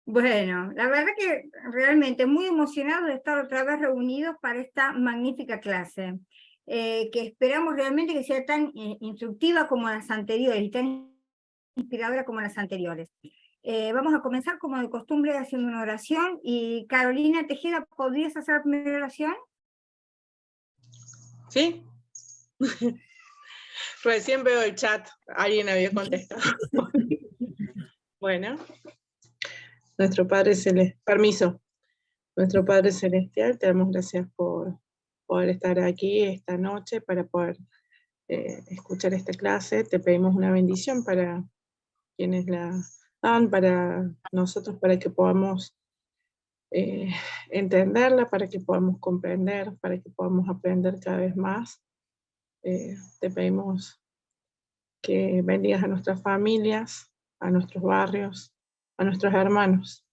Bueno, la verdad que realmente muy emocionado de estar otra vez reunidos para esta magnífica clase, que esperamos realmente que sea tan instructiva como las anteriores y tan inspiradora como las anteriores. Vamos a comenzar como de costumbre haciendo una oración y Carolina Tejeda, ¿podrías hacer la primera oración? ¿Sí? Recién veo el chat, alguien había contestado. Bueno, nuestro Padre Celestial, permiso, nuestro Padre Celestial, te damos gracias por poder estar aquí esta noche para poder escuchar esta clase. Te pedimos una bendición para quienes la dan, para nosotros, para que podamos entenderla, para que podamos comprender, para que podamos aprender cada vez más. Te pedimos que bendigas a nuestras familias, a nuestros barrios, a nuestros hermanos.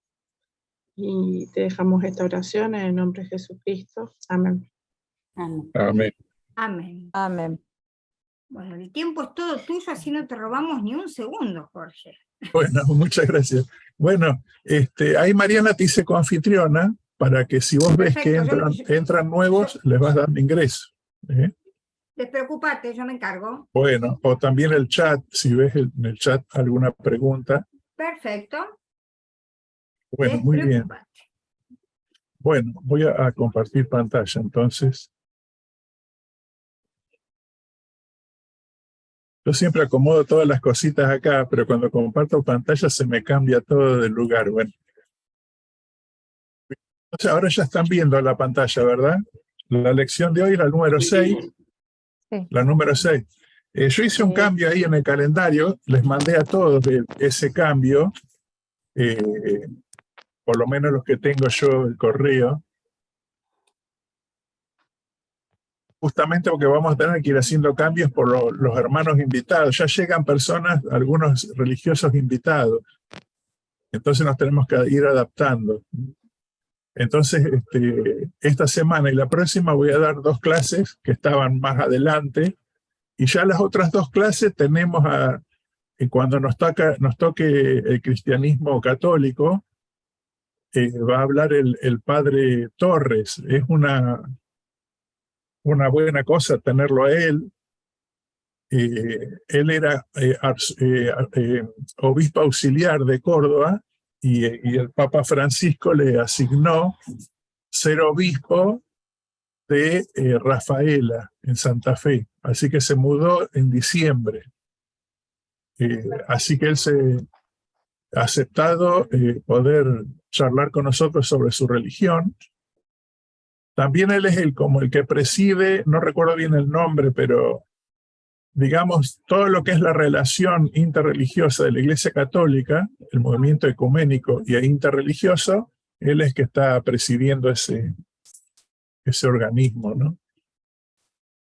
Y te dejamos esta oración en el nombre de Jesucristo. Amén. Amén. Amén. Amén. Amén. Bueno, el tiempo es todo tuyo, así no te robamos ni un segundo, Jorge. Bueno, muchas gracias. Bueno, ahí Mariana te hice coanfitriona para que si vos ves que entran nuevos, les vas dando ingreso. Despreocúpate, yo me encargo. Bueno, o también el chat, si ves en el chat alguna pregunta. Perfecto. Bueno, muy bien. Bueno, voy a compartir pantalla entonces. Yo siempre acomodo todas las cositas acá, pero cuando comparto pantalla se me cambia todo del lugar. Bueno. Entonces ahora ya están viendo la pantalla, ¿verdad? La lección de hoy, la número 6. Sí. La número 6. Yo hice un cambio ahí en el calendario, les mandé a todos ese cambio, por lo menos los que tengo yo el correo, justamente porque vamos a tener que ir haciendo cambios por los hermanos invitados. Ya llegan personas, algunos religiosos invitados, entonces nos tenemos que ir adaptando. Entonces, esta semana y la próxima voy a dar 2 clases que estaban más adelante, y ya las otras 2 clases tenemos cuando nos toque el cristianismo católico, va a hablar el padre Torres. Es una buena cosa tenerlo a él. Él era obispo auxiliar de Córdoba y el Papa Francisco le asignó ser obispo de Rafaela en Santa Fe. Así que se mudó en diciembre. Así que él se ha aceptado poder charlar con nosotros sobre su religión. También él es como el que preside, no recuerdo bien el nombre, pero digamos, todo lo que es la relación interreligiosa de la Iglesia Católica, el movimiento ecuménico y interreligioso, él es que está presidiendo ese organismo, ¿no?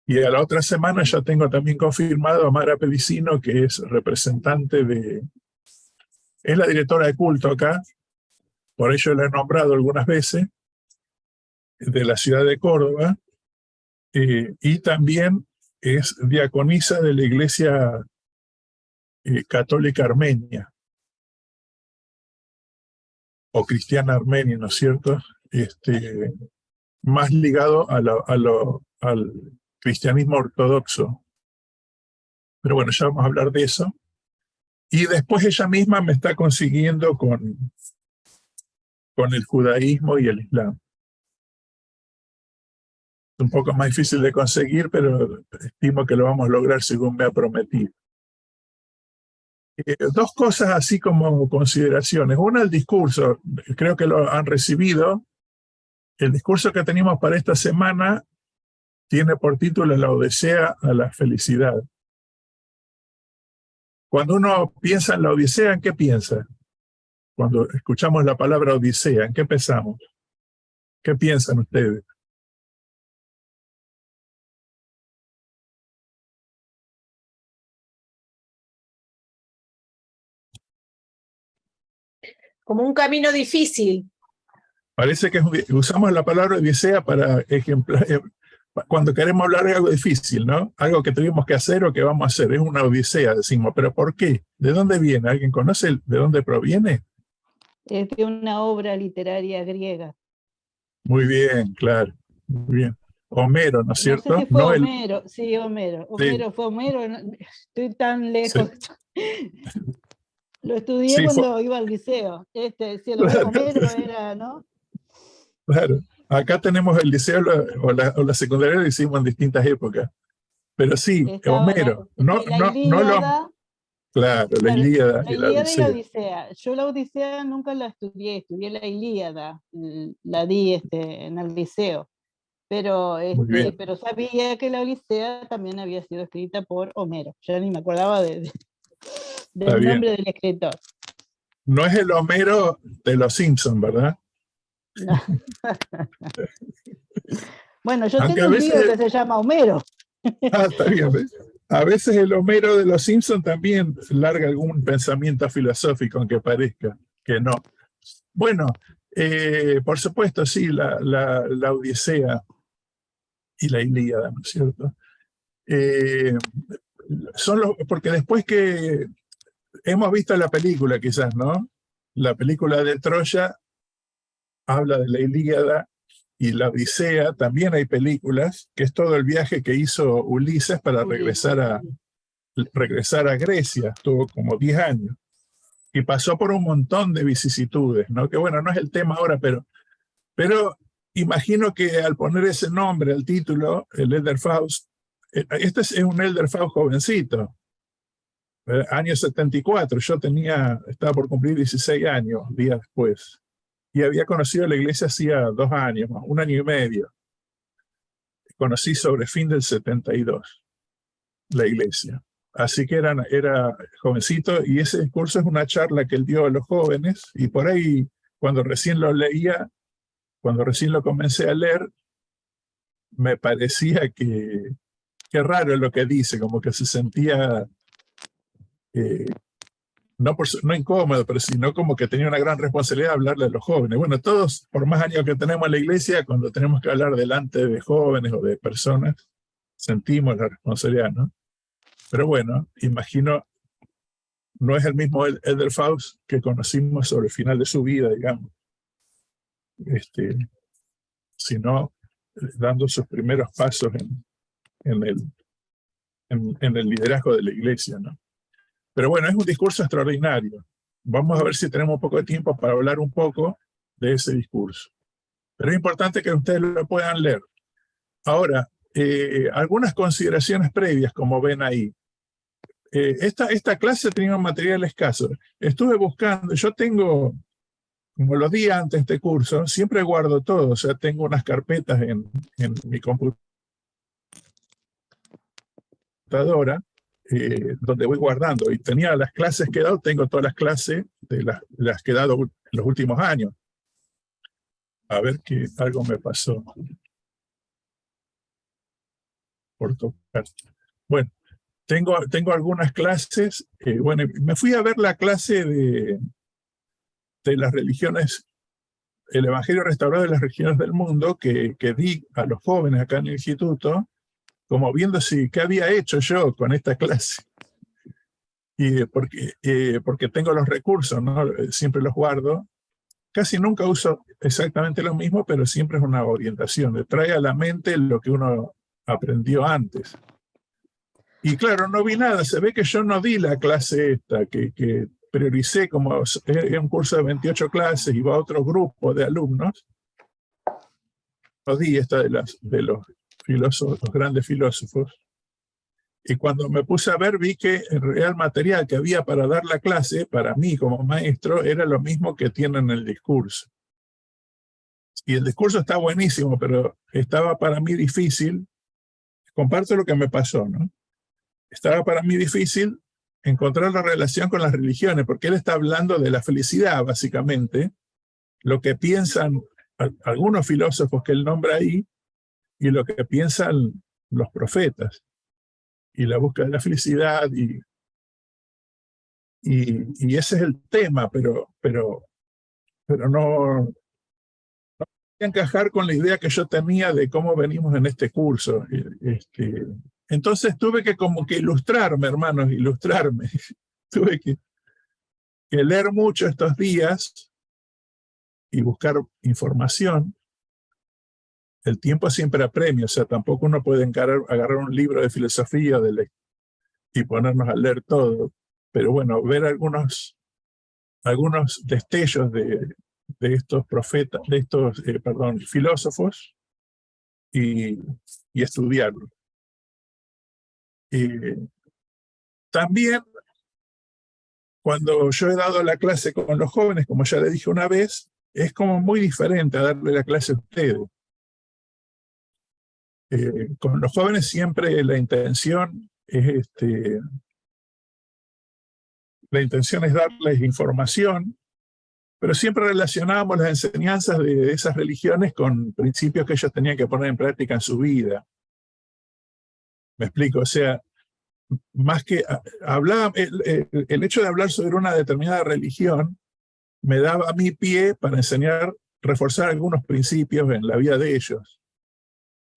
Y a la otra semana ya tengo también confirmado a Mara Pelicino, que es representante es la directora de culto acá, por ello la he nombrado algunas veces, de la ciudad de Córdoba, y también es diaconisa de la Iglesia Católica Armenia, o cristiana armenia, ¿no es cierto? Más ligado al cristianismo ortodoxo. Pero bueno, ya vamos a hablar de eso. Y después ella misma me está consiguiendo con el judaísmo y el islam. Es un poco más difícil de conseguir, pero estimo que lo vamos a lograr según me ha prometido. 2 cosas así como consideraciones. Una, el discurso. Creo que lo han recibido. El discurso que tenemos para esta semana tiene por título La Odisea a la felicidad. Cuando uno piensa en la Odisea, ¿en qué piensa? Cuando escuchamos la palabra Odisea, ¿en qué pensamos? ¿Qué piensan ustedes? Como un camino difícil. Parece que usamos la palabra odisea para ejemplar, cuando queremos hablar de algo difícil, ¿no? Algo que tuvimos que hacer o que vamos a hacer. Es una odisea, decimos. ¿Pero por qué? ¿De dónde viene? ¿Alguien conoce de dónde proviene? Es de una obra literaria griega. Muy bien, claro. Muy bien. Homero, ¿no es No sé cierto? si fue No el... Homero, sí, Homero. Sí, Homero fue Homero, estoy tan sí, lejos. Lo estudié sí, fue, cuando iba al liceo. Sí, claro, Homero era, ¿no? claro. Acá tenemos el liceo o la secundaria, lo hicimos en distintas épocas. Pero sí, Estaba Homero. la No lo... Ilíada, Claro, la claro, Ilíada la y la Ilíada y la Odisea. Odisea. Yo la Odisea nunca la estudié, estudié la Ilíada, la di en el liceo. Muy bien, Pero sabía que la Odisea también había sido escrita por Homero. Ya ni me acordaba está del bien. nombre del escritor. No es el Homero de los Simpsons, ¿verdad? No. Bueno, yo Aunque tengo a un tío veces... que se llama Homero. Está bien. ¿Ves? A veces el Homero de los Simpsons también larga algún pensamiento filosófico, aunque parezca que no. Bueno, por supuesto, sí, la Odisea y la Ilíada, ¿no es cierto? Eh, porque después que hemos visto la película, quizás, ¿no? La película de Troya habla de la Ilíada y la Odisea, también hay películas, que es todo el viaje que hizo Ulises para regresar a Grecia, estuvo como 10 años, y pasó por un montón de vicisitudes, ¿no? Que bueno, no es el tema ahora, pero imagino que al poner ese nombre al título, el Elder Faust, este es un Elder Faust jovencito, año 74, yo estaba por cumplir 16 años, días después, y había conocido la iglesia hacía 2 años, un año y medio. Conocí sobre fin del 72 la iglesia. Así que era jovencito y ese discurso es una charla que él dio a los jóvenes y por ahí cuando recién lo leía, cuando recién lo comencé a leer, me parecía que raro lo que dice, como que se sentía eh, no incómodo, pero sino como que tenía una gran responsabilidad de hablarle a los jóvenes. Bueno, todos, por más años que tenemos en la iglesia, cuando tenemos que hablar delante de jóvenes o de personas, sentimos la responsabilidad, ¿no? Pero bueno, imagino, no es el mismo Elder Faust que conocimos sobre el final de su vida, digamos, sino dando sus primeros pasos en el liderazgo de la iglesia, ¿no? Pero bueno, es un discurso extraordinario. Vamos a ver si tenemos un poco de tiempo para hablar un poco de ese discurso. Pero es importante que ustedes lo puedan leer. Ahora, algunas consideraciones previas, como ven ahí. Esta clase tenía un material escaso. Estuve buscando, yo tengo, como los di antes de este curso, siempre guardo todo, o sea, tengo unas carpetas en mi computadora donde voy guardando. Y tenía las clases que he dado, tengo todas las clases de las que he dado en los últimos años. A ver que algo me pasó por tocar. Bueno, tengo algunas clases. Bueno, me fui a ver la clase de las religiones, el Evangelio Restaurado de las Religiones del Mundo, que di a los jóvenes acá en el instituto, como viendo qué había hecho yo con esta clase. Y porque tengo los recursos, ¿no? Siempre los guardo. Casi nunca uso exactamente lo mismo, pero siempre es una orientación, le trae a la mente lo que uno aprendió antes. Y claro, no vi nada, se ve que yo no di la clase esta, que prioricé como es un curso de 28 clases y va a otro grupo de alumnos. No di esta de los filósofos, los grandes filósofos. Y cuando me puse a ver, vi que el real material que había para dar la clase, para mí como maestro, era lo mismo que tiene en el discurso. Y el discurso está buenísimo, pero estaba para mí difícil. Comparto lo que me pasó, ¿no? Estaba para mí difícil encontrar la relación con las religiones, porque él está hablando de la felicidad, básicamente, lo que piensan algunos filósofos que él nombra ahí, y lo que piensan los profetas, y la búsqueda de la felicidad, y ese es el tema, pero no encajar con la idea que yo tenía de cómo venimos en este curso. Entonces tuve que como que ilustrarme, hermanos, ilustrarme. Tuve que leer mucho estos días y buscar información, el tiempo siempre apremia, o sea, tampoco uno puede agarrar un libro de filosofía y ponernos a leer todo, pero bueno, ver algunos destellos de estos profetas, de estos, filósofos y estudiarlos. También, cuando yo he dado la clase con los jóvenes, como ya le dije una vez, es como muy diferente a darle la clase a ustedes. Con los jóvenes siempre la intención es darles información, pero siempre relacionábamos las enseñanzas de esas religiones con principios que ellos tenían que poner en práctica en su vida. ¿Me explico? O sea, más que hablar, el hecho de hablar sobre una determinada religión me daba a mí pie para enseñar, reforzar algunos principios en la vida de ellos.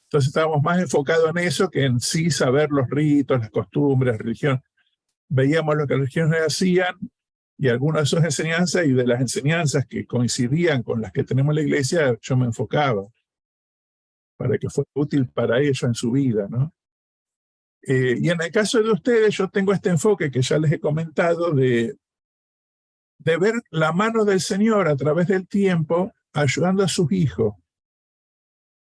Entonces estábamos más enfocados en eso que en sí saber los ritos, las costumbres, la religión. Veíamos lo que las religiones hacían y algunas de sus enseñanzas, y de las enseñanzas que coincidían con las que tenemos en la iglesia, yo me enfocaba para que fuera útil para ellos en su vida, ¿no? Y en el caso de ustedes, yo tengo este enfoque que ya les he comentado de ver la mano del Señor a través del tiempo, ayudando a sus hijos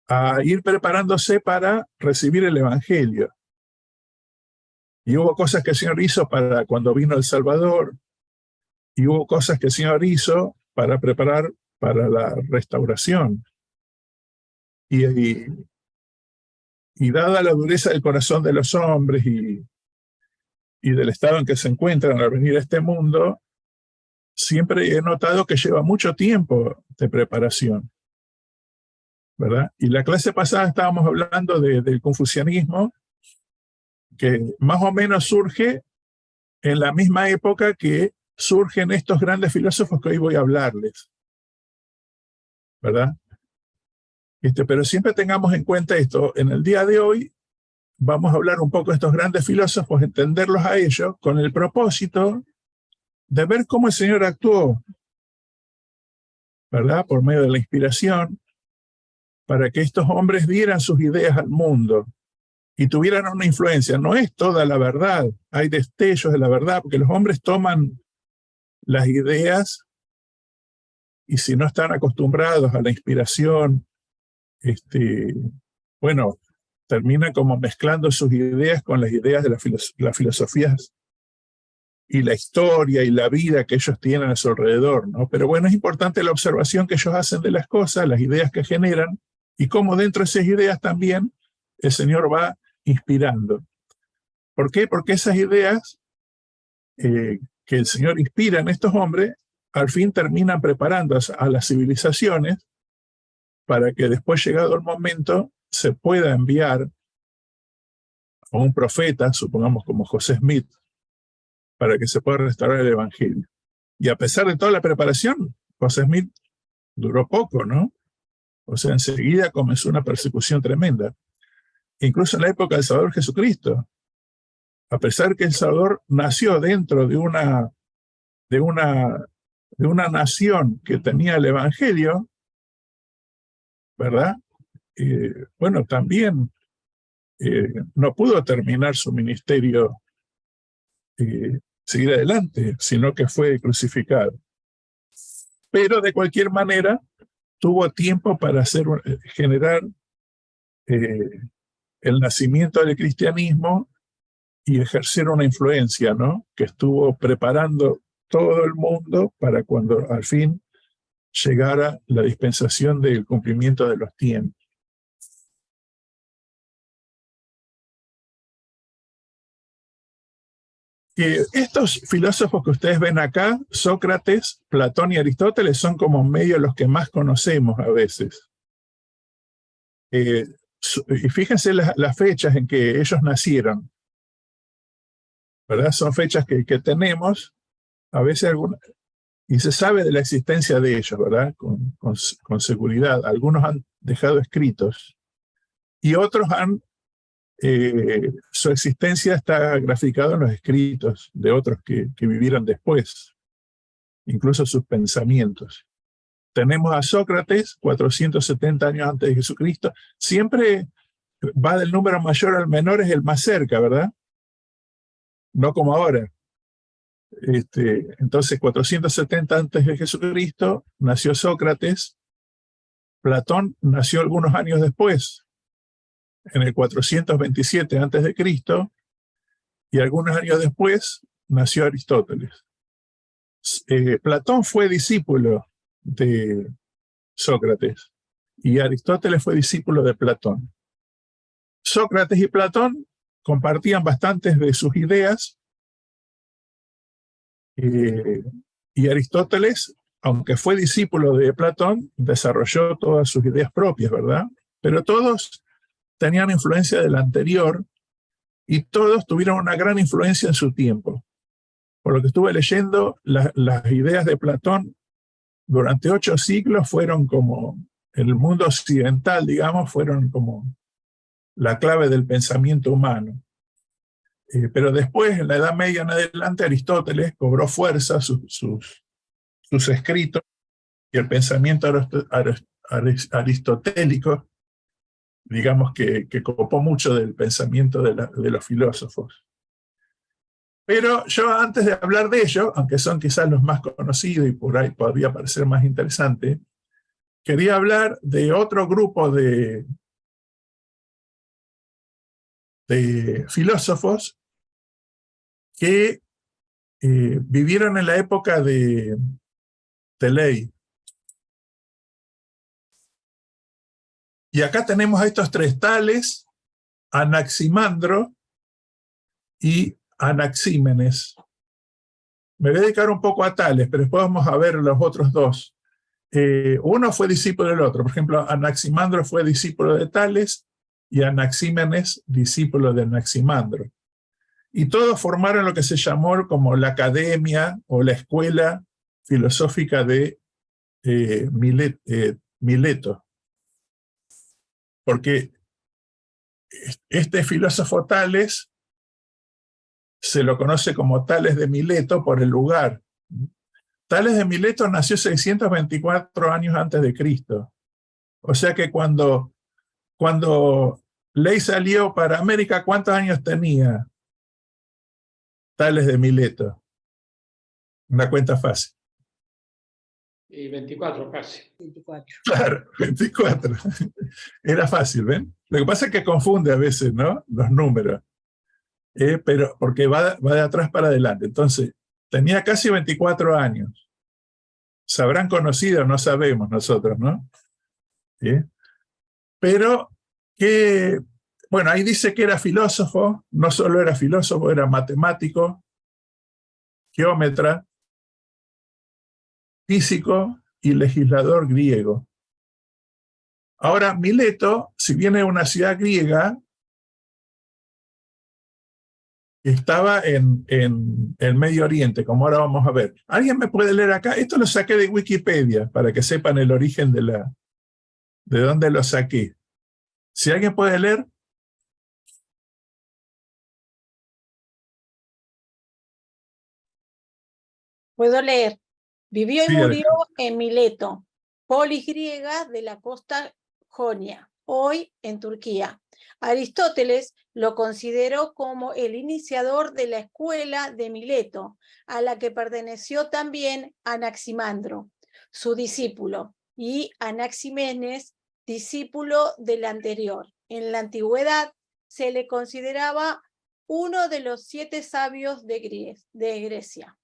a ir preparándose para recibir el Evangelio. Y hubo cosas que el Señor hizo para cuando vino El Salvador, y hubo cosas que el Señor hizo para preparar para la restauración. Y dada la dureza del corazón de los hombres y del estado en que se encuentran al venir a este mundo, siempre he notado que lleva mucho tiempo de preparación, ¿verdad? Y la clase pasada estábamos hablando del confucianismo, que más o menos surge en la misma época que surgen estos grandes filósofos que hoy voy a hablarles, ¿verdad? Pero siempre tengamos en cuenta esto. En el día de hoy vamos a hablar un poco de estos grandes filósofos, entenderlos a ellos con el propósito de ver cómo el Señor actuó, ¿verdad? Por medio de la inspiración, para que estos hombres dieran sus ideas al mundo y tuvieran una influencia. No es toda la verdad, hay destellos de la verdad, porque los hombres toman las ideas y si no están acostumbrados a la inspiración, bueno, terminan como mezclando sus ideas con las ideas de las filosofías y la historia y la vida que ellos tienen a su alrededor, ¿no? Pero bueno, es importante la observación que ellos hacen de las cosas, las ideas que generan, y cómo dentro de esas ideas también el Señor va inspirando. ¿Por qué? Porque esas ideas que el Señor inspira en estos hombres, al fin terminan preparando a las civilizaciones para que después, llegado el momento, se pueda enviar a un profeta, supongamos como José Smith, para que se pueda restaurar el Evangelio. Y a pesar de toda la preparación, José Smith duró poco, ¿no? O sea, enseguida comenzó una persecución tremenda. Incluso en la época del Salvador Jesucristo, a pesar que el Salvador nació dentro de una nación que tenía el Evangelio, ¿verdad? Bueno, también no pudo terminar su ministerio, seguir adelante, sino que fue crucificado. Pero de cualquier manera, tuvo tiempo para generar el nacimiento del cristianismo y ejercer una influencia, ¿no? Que estuvo preparando todo el mundo para cuando al fin llegara la dispensación del cumplimiento de los tiempos. Estos filósofos que ustedes ven acá, Sócrates, Platón y Aristóteles, son como medio los que más conocemos a veces. Y fíjense las fechas en que ellos nacieron, ¿verdad? Son fechas que tenemos, a veces y se sabe de la existencia de ellos, ¿verdad? Con seguridad. Algunos han dejado escritos y otros su existencia está graficada en los escritos de otros que vivieron después, incluso sus pensamientos. tenemos a Sócrates, 470 años antes de Jesucristo. Siempre va del número mayor al menor, es el más cerca, ¿verdad? No como ahora. Entonces, 470 antes de Jesucristo, nació Sócrates. Platón nació algunos años después, en el 427 antes de Cristo, y algunos años después nació Aristóteles. Platón fue discípulo de Sócrates y Aristóteles fue discípulo de Platón. Sócrates y Platón compartían bastantes de sus ideas, y Aristóteles, aunque fue discípulo de Platón, desarrolló todas sus ideas propias, ¿verdad? Pero todos tenían influencia del anterior y todos tuvieron una gran influencia en su tiempo. Por lo que estuve leyendo, las ideas de Platón durante 8 siglos fueron como, en el mundo occidental, digamos, fueron como la clave del pensamiento humano. Pero después, en la Edad Media en adelante, Aristóteles cobró fuerza, sus escritos, y el pensamiento aristotélico, digamos que copó mucho del pensamiento de los filósofos. Pero yo, antes de hablar de ello, aunque son quizás los más conocidos y por ahí podría parecer más interesante, quería hablar de otro grupo de filósofos que vivieron en la época de Ley. Y acá tenemos a estos 3 Tales, Anaximandro y Anaxímenes. Me voy a dedicar un poco a Tales, pero después vamos a ver los otros 2. Uno fue discípulo del otro. Por ejemplo, Anaximandro fue discípulo de Tales y Anaxímenes discípulo de Anaximandro. Y todos formaron lo que se llamó como la academia o la escuela filosófica de Mileto. Porque este filósofo Tales se lo conoce como Tales de Mileto por el lugar. Tales de Mileto nació 624 años antes de Cristo. O sea que cuando Ley salió para América, ¿cuántos años tenía Tales de Mileto? Una cuenta fácil. Y 24 casi. 24. Claro, 24. Era fácil, ¿ven? Lo que pasa es que confunde a veces, ¿no?, los números. Pero porque va de atrás para adelante. Entonces, tenía casi 24 años. ¿Se habrán conocido? No sabemos nosotros, ¿no? Pero bueno, ahí dice que era filósofo. No solo era filósofo, era matemático, geómetra, físico y legislador griego. Ahora, Mileto, si viene de una ciudad griega, estaba en el Medio Oriente, como ahora vamos a ver. ¿Alguien me puede leer acá? Esto lo saqué de Wikipedia, para que sepan el origen de dónde lo saqué. Si alguien puede leer. Puedo leer. Vivió y Sí, murió en Mileto, polis griega de la costa jonia, hoy en Turquía. Aristóteles lo consideró como el iniciador de la escuela de Mileto, a la que perteneció también Anaximandro, su discípulo, y Anaxímenes, discípulo del anterior. En la antigüedad se le consideraba uno de los 7 sabios de Grecia.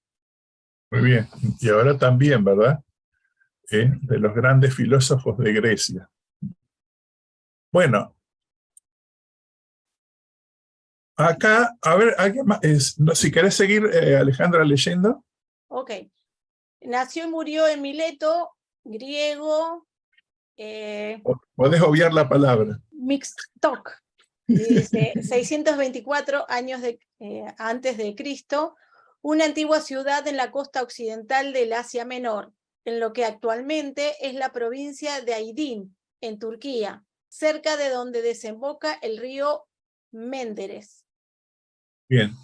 Muy bien. Y ahora también, ¿verdad? De los grandes filósofos de Grecia. Bueno. Acá, a ver, ¿alguien más? Si querés seguir, Alejandra, leyendo. Ok. Nació y murió en Mileto, griego. Podés obviar la palabra. Mixtok. Dice 624 años antes de Cristo, una antigua ciudad en la costa occidental del Asia Menor, en lo que actualmente es la provincia de Aydin, en Turquía, cerca de donde desemboca el río Menderes. Bien.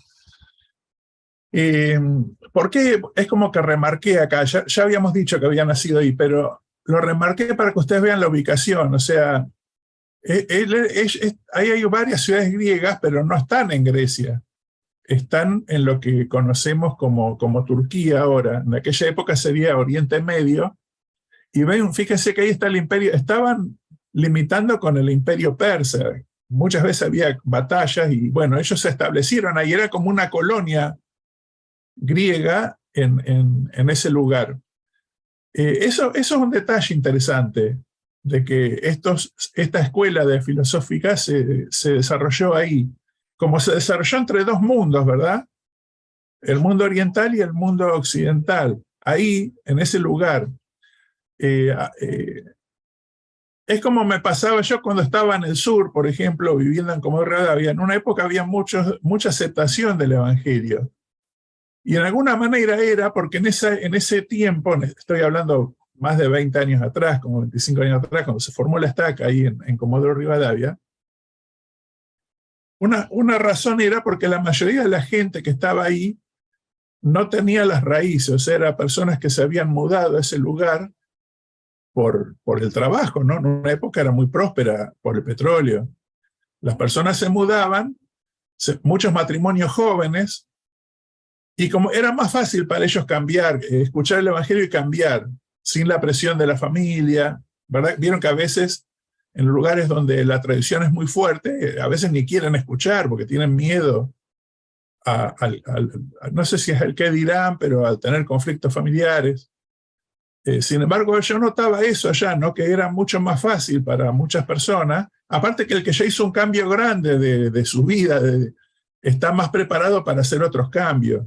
¿Por qué? Es como que remarqué acá, ya habíamos dicho que había nacido ahí, pero lo remarqué para que ustedes vean la ubicación, o sea, ahí hay varias ciudades griegas, pero no están en Grecia, están en lo que conocemos como Turquía ahora, en aquella época sería Oriente Medio, y ven, fíjense que ahí está el imperio, estaban limitando con el imperio persa, muchas veces había batallas, y bueno, ellos se establecieron ahí, era como una colonia griega en ese lugar. Eso es un detalle interesante, de que esta escuela de filosófica se desarrolló ahí, como se desarrolló entre dos mundos, ¿verdad? El mundo oriental y el mundo occidental. Ahí, en ese lugar. Es como me pasaba yo cuando estaba en el sur, por ejemplo, viviendo en Comodoro Rivadavia. En una época había mucha aceptación del Evangelio. Y en alguna manera era porque en ese tiempo, estoy hablando más de 20 años atrás, como 25 años atrás, cuando se formó la estaca ahí en Comodoro Rivadavia, una razón era porque la mayoría de la gente que estaba ahí no tenía las raíces, o sea, eran personas que se habían mudado a ese lugar por el trabajo, ¿no? En una época era muy próspera por el petróleo. Las personas se mudaban, muchos matrimonios jóvenes, y como era más fácil para ellos cambiar, escuchar el Evangelio y cambiar, sin la presión de la familia, ¿verdad? Vieron que a veces en lugares donde la tradición es muy fuerte, a veces ni quieren escuchar porque tienen miedo no sé si es el qué dirán, pero al tener conflictos familiares. Sin embargo, yo notaba eso allá, ¿no? Que era mucho más fácil para muchas personas, aparte que el que ya hizo un cambio grande de su vida, está más preparado para hacer otros cambios.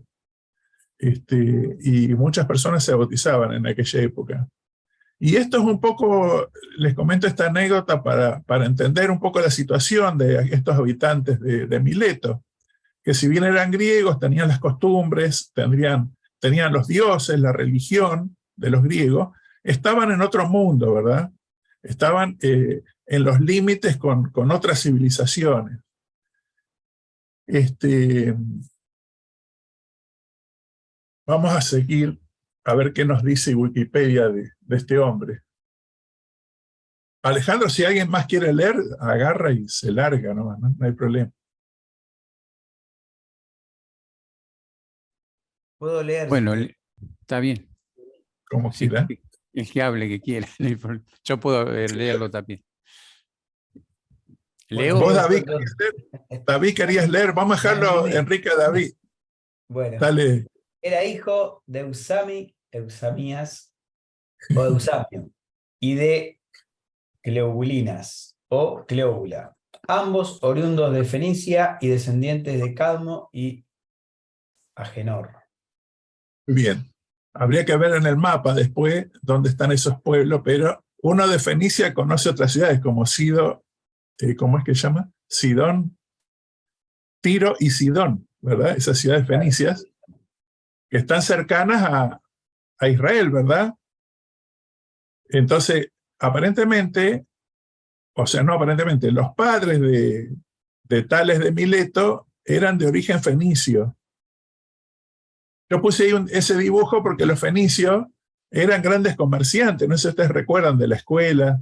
Y muchas personas se bautizaban en aquella época. Y esto es un poco, les comento esta anécdota para entender un poco la situación de estos habitantes de Mileto, que si bien eran griegos, tenían las costumbres, tenían los dioses, la religión de los griegos, estaban en otro mundo, ¿verdad? Estaban en los límites con otras civilizaciones. Vamos a seguir a ver qué nos dice Wikipedia de este hombre. Alejandro, si alguien más quiere leer, agarra y se larga nomás, ¿no? No hay problema. Puedo leer. Bueno, está bien. Como Sí, quiera. el que hable, que quiera. Yo puedo leerlo también. ¿Leo? Vos, David, ¿querías leer? David, ¿querías leer? Vamos a dejarlo, Enrique, a David. Bueno. Dale. Era hijo de Eusamías o Eusamio y de Cleobulinas o Cleobula, ambos oriundos de Fenicia y descendientes de Cadmo y Agenor. Bien. Habría que ver en el mapa después dónde están esos pueblos, pero uno de Fenicia conoce otras ciudades como ¿cómo es que se llama? Sidón, Tiro y Sidón, ¿verdad? Esas ciudades fenicias que están cercanas a Israel, ¿verdad? Entonces, aparentemente, o sea, no aparentemente, los padres de Tales de Mileto eran de origen fenicio. Yo puse ahí ese dibujo porque los fenicios eran grandes comerciantes, no sé si ustedes recuerdan de la escuela,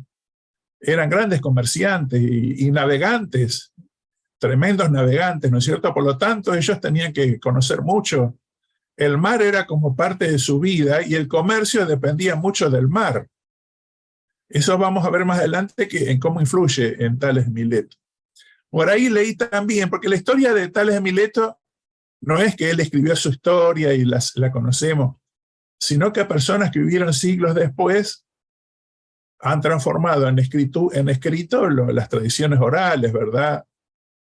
eran grandes comerciantes y navegantes, tremendos navegantes, ¿no es cierto? Por lo tanto, ellos tenían que conocer mucho. El mar era como parte de su vida y el comercio dependía mucho del mar. Eso vamos a ver más adelante en cómo influye en Tales de Mileto. Por ahí leí también, porque la historia de Tales de Mileto no es que él escribió su historia y la conocemos, sino que personas que vivieron siglos después han transformado en escrito las tradiciones orales, ¿verdad?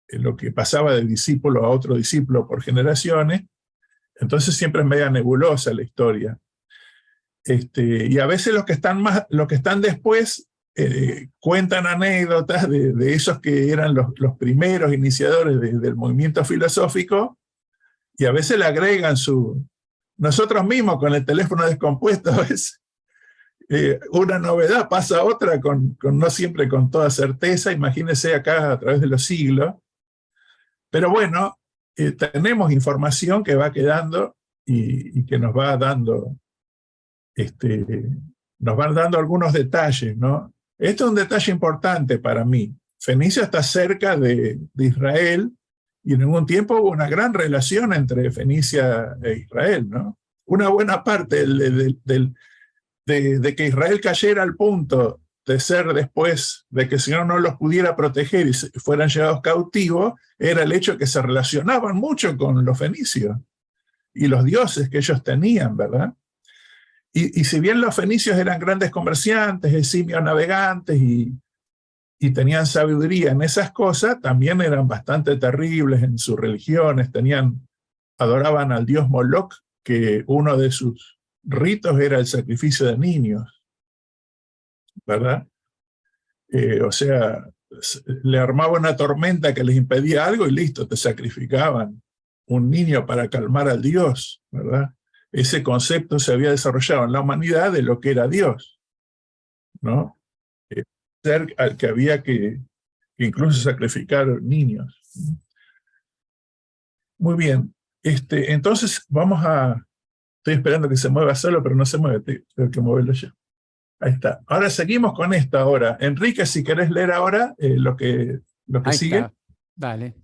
Lo que pasaba de discípulo a otro discípulo por generaciones. Entonces siempre es media nebulosa la historia. Y a veces los que están después cuentan anécdotas de esos que eran los primeros iniciadores del movimiento filosófico, y a veces le agregan nosotros mismos con el teléfono descompuesto, es una novedad, pasa otra, no siempre con toda certeza, imagínense acá a través de los siglos. Pero bueno, tenemos información que va quedando y que nos va dando nos van dando algunos detalles, ¿no? Esto es un detalle importante para mí. Fenicia está cerca de Israel y en algún tiempo hubo una gran relación entre Fenicia e Israel, ¿no? Una buena parte de que Israel cayera al punto de ser después, de que el Señor no los pudiera proteger y fueran llevados cautivos, era el hecho de que se relacionaban mucho con los fenicios y los dioses que ellos tenían, ¿verdad? Y si bien los fenicios eran grandes comerciantes, eximios navegantes y tenían sabiduría en esas cosas, también eran bastante terribles en sus religiones, adoraban al dios Moloch, que uno de sus ritos era el sacrificio de niños, ¿verdad? O sea, le armaba una tormenta que les impedía algo y listo, te sacrificaban un niño para calmar al dios, ¿verdad? Ese concepto se había desarrollado en la humanidad de lo que era Dios, ¿no? Ser al que había que incluso sacrificar niños. Muy bien. Entonces vamos a... Estoy esperando que se mueva solo, pero no se mueve, tengo que moverlo ya. Ahí está. Ahora seguimos con esta ahora. Enrique, si querés leer ahora lo que Ahí sigue. está. Dale.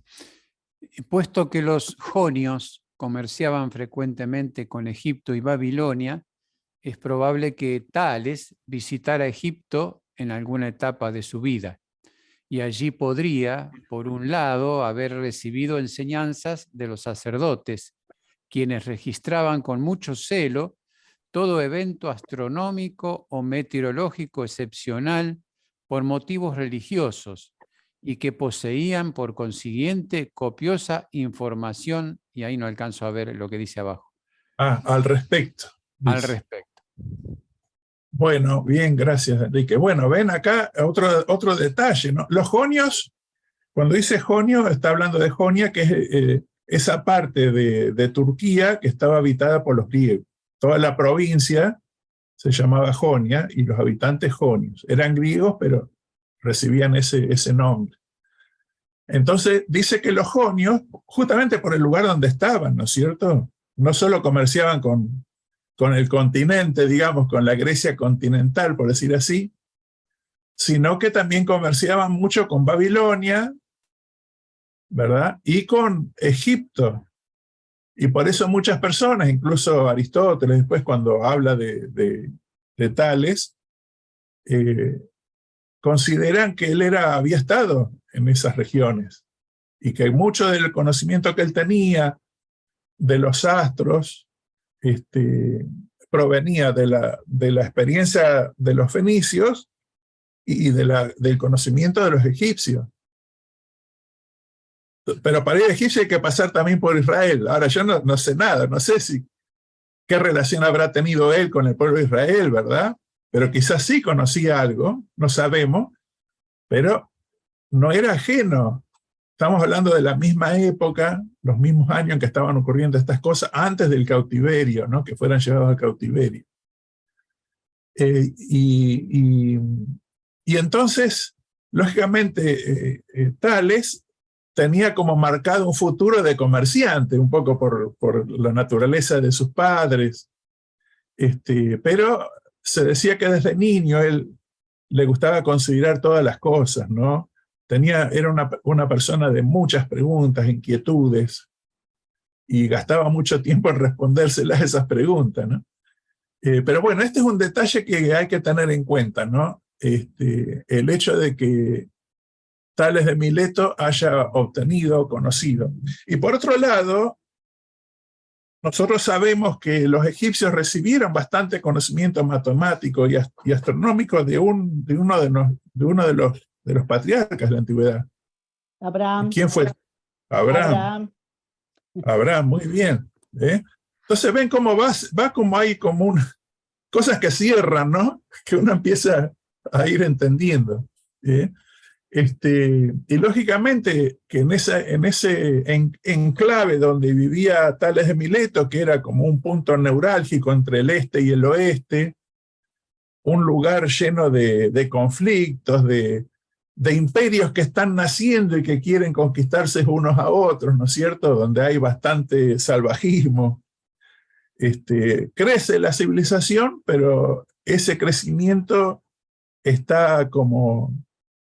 Puesto que los jonios comerciaban frecuentemente con Egipto y Babilonia, es probable que Tales visitara Egipto en alguna etapa de su vida, y allí podría, por un lado, haber recibido enseñanzas de los sacerdotes, quienes registraban con mucho celo todo evento astronómico o meteorológico excepcional por motivos religiosos, y que poseían, por consiguiente, copiosa información, y ahí no alcanzo a ver lo que dice abajo. Al respecto. Al respecto. Bueno, bien, gracias, Enrique. Bueno, ven acá otro detalle, ¿no? Los jonios, cuando dice jonio, está hablando de Jonia, que es esa parte de Turquía que estaba habitada por los griegos. Toda la provincia se llamaba Jonia y los habitantes jonios. Eran griegos, pero recibían ese nombre. Entonces dice que los jonios, justamente por el lugar donde estaban, ¿no es cierto? No solo comerciaban con el continente, digamos, con la Grecia continental, por decir así, sino que también comerciaban mucho con Babilonia, ¿verdad? Y con Egipto. Y por eso muchas personas, incluso Aristóteles, después cuando habla de Tales, consideran que él había estado en esas regiones y que mucho del conocimiento que él tenía de los astros provenía de la experiencia de los fenicios y del conocimiento de los egipcios. Pero para ir a Egipto hay que pasar también por Israel. Ahora yo no sé nada, no sé qué relación habrá tenido él con el pueblo de Israel, ¿verdad? Pero quizás sí conocía algo, no sabemos, pero no era ajeno. Estamos hablando de la misma época, los mismos años en que estaban ocurriendo estas cosas, antes del cautiverio, ¿no? Que fueran llevados al cautiverio. Y entonces, lógicamente, Tales tenía como marcado un futuro de comerciante, un poco por la naturaleza de sus padres, pero se decía que desde niño él le gustaba considerar todas las cosas, ¿no? Era una persona de muchas preguntas, inquietudes, y gastaba mucho tiempo en respondérselas esas preguntas, ¿no? Pero bueno, este es un detalle que hay que tener en cuenta, ¿no? El hecho de que Tales de Mileto haya obtenido, conocido. Y por otro lado, nosotros sabemos que los egipcios recibieron bastante conocimiento matemático y astronómico de uno de los patriarcas de la antigüedad. Abraham. ¿Quién fue? Abraham, muy bien. Entonces ven cómo va como hay como cosas que cierran, ¿no? Que uno empieza a ir entendiendo. Y lógicamente que en ese enclave donde vivía Tales de Mileto, que era como un punto neurálgico entre el este y el oeste, un lugar lleno de conflictos, de imperios que están naciendo y que quieren conquistarse unos a otros, ¿no es cierto? Donde hay bastante salvajismo. Crece la civilización, pero ese crecimiento está como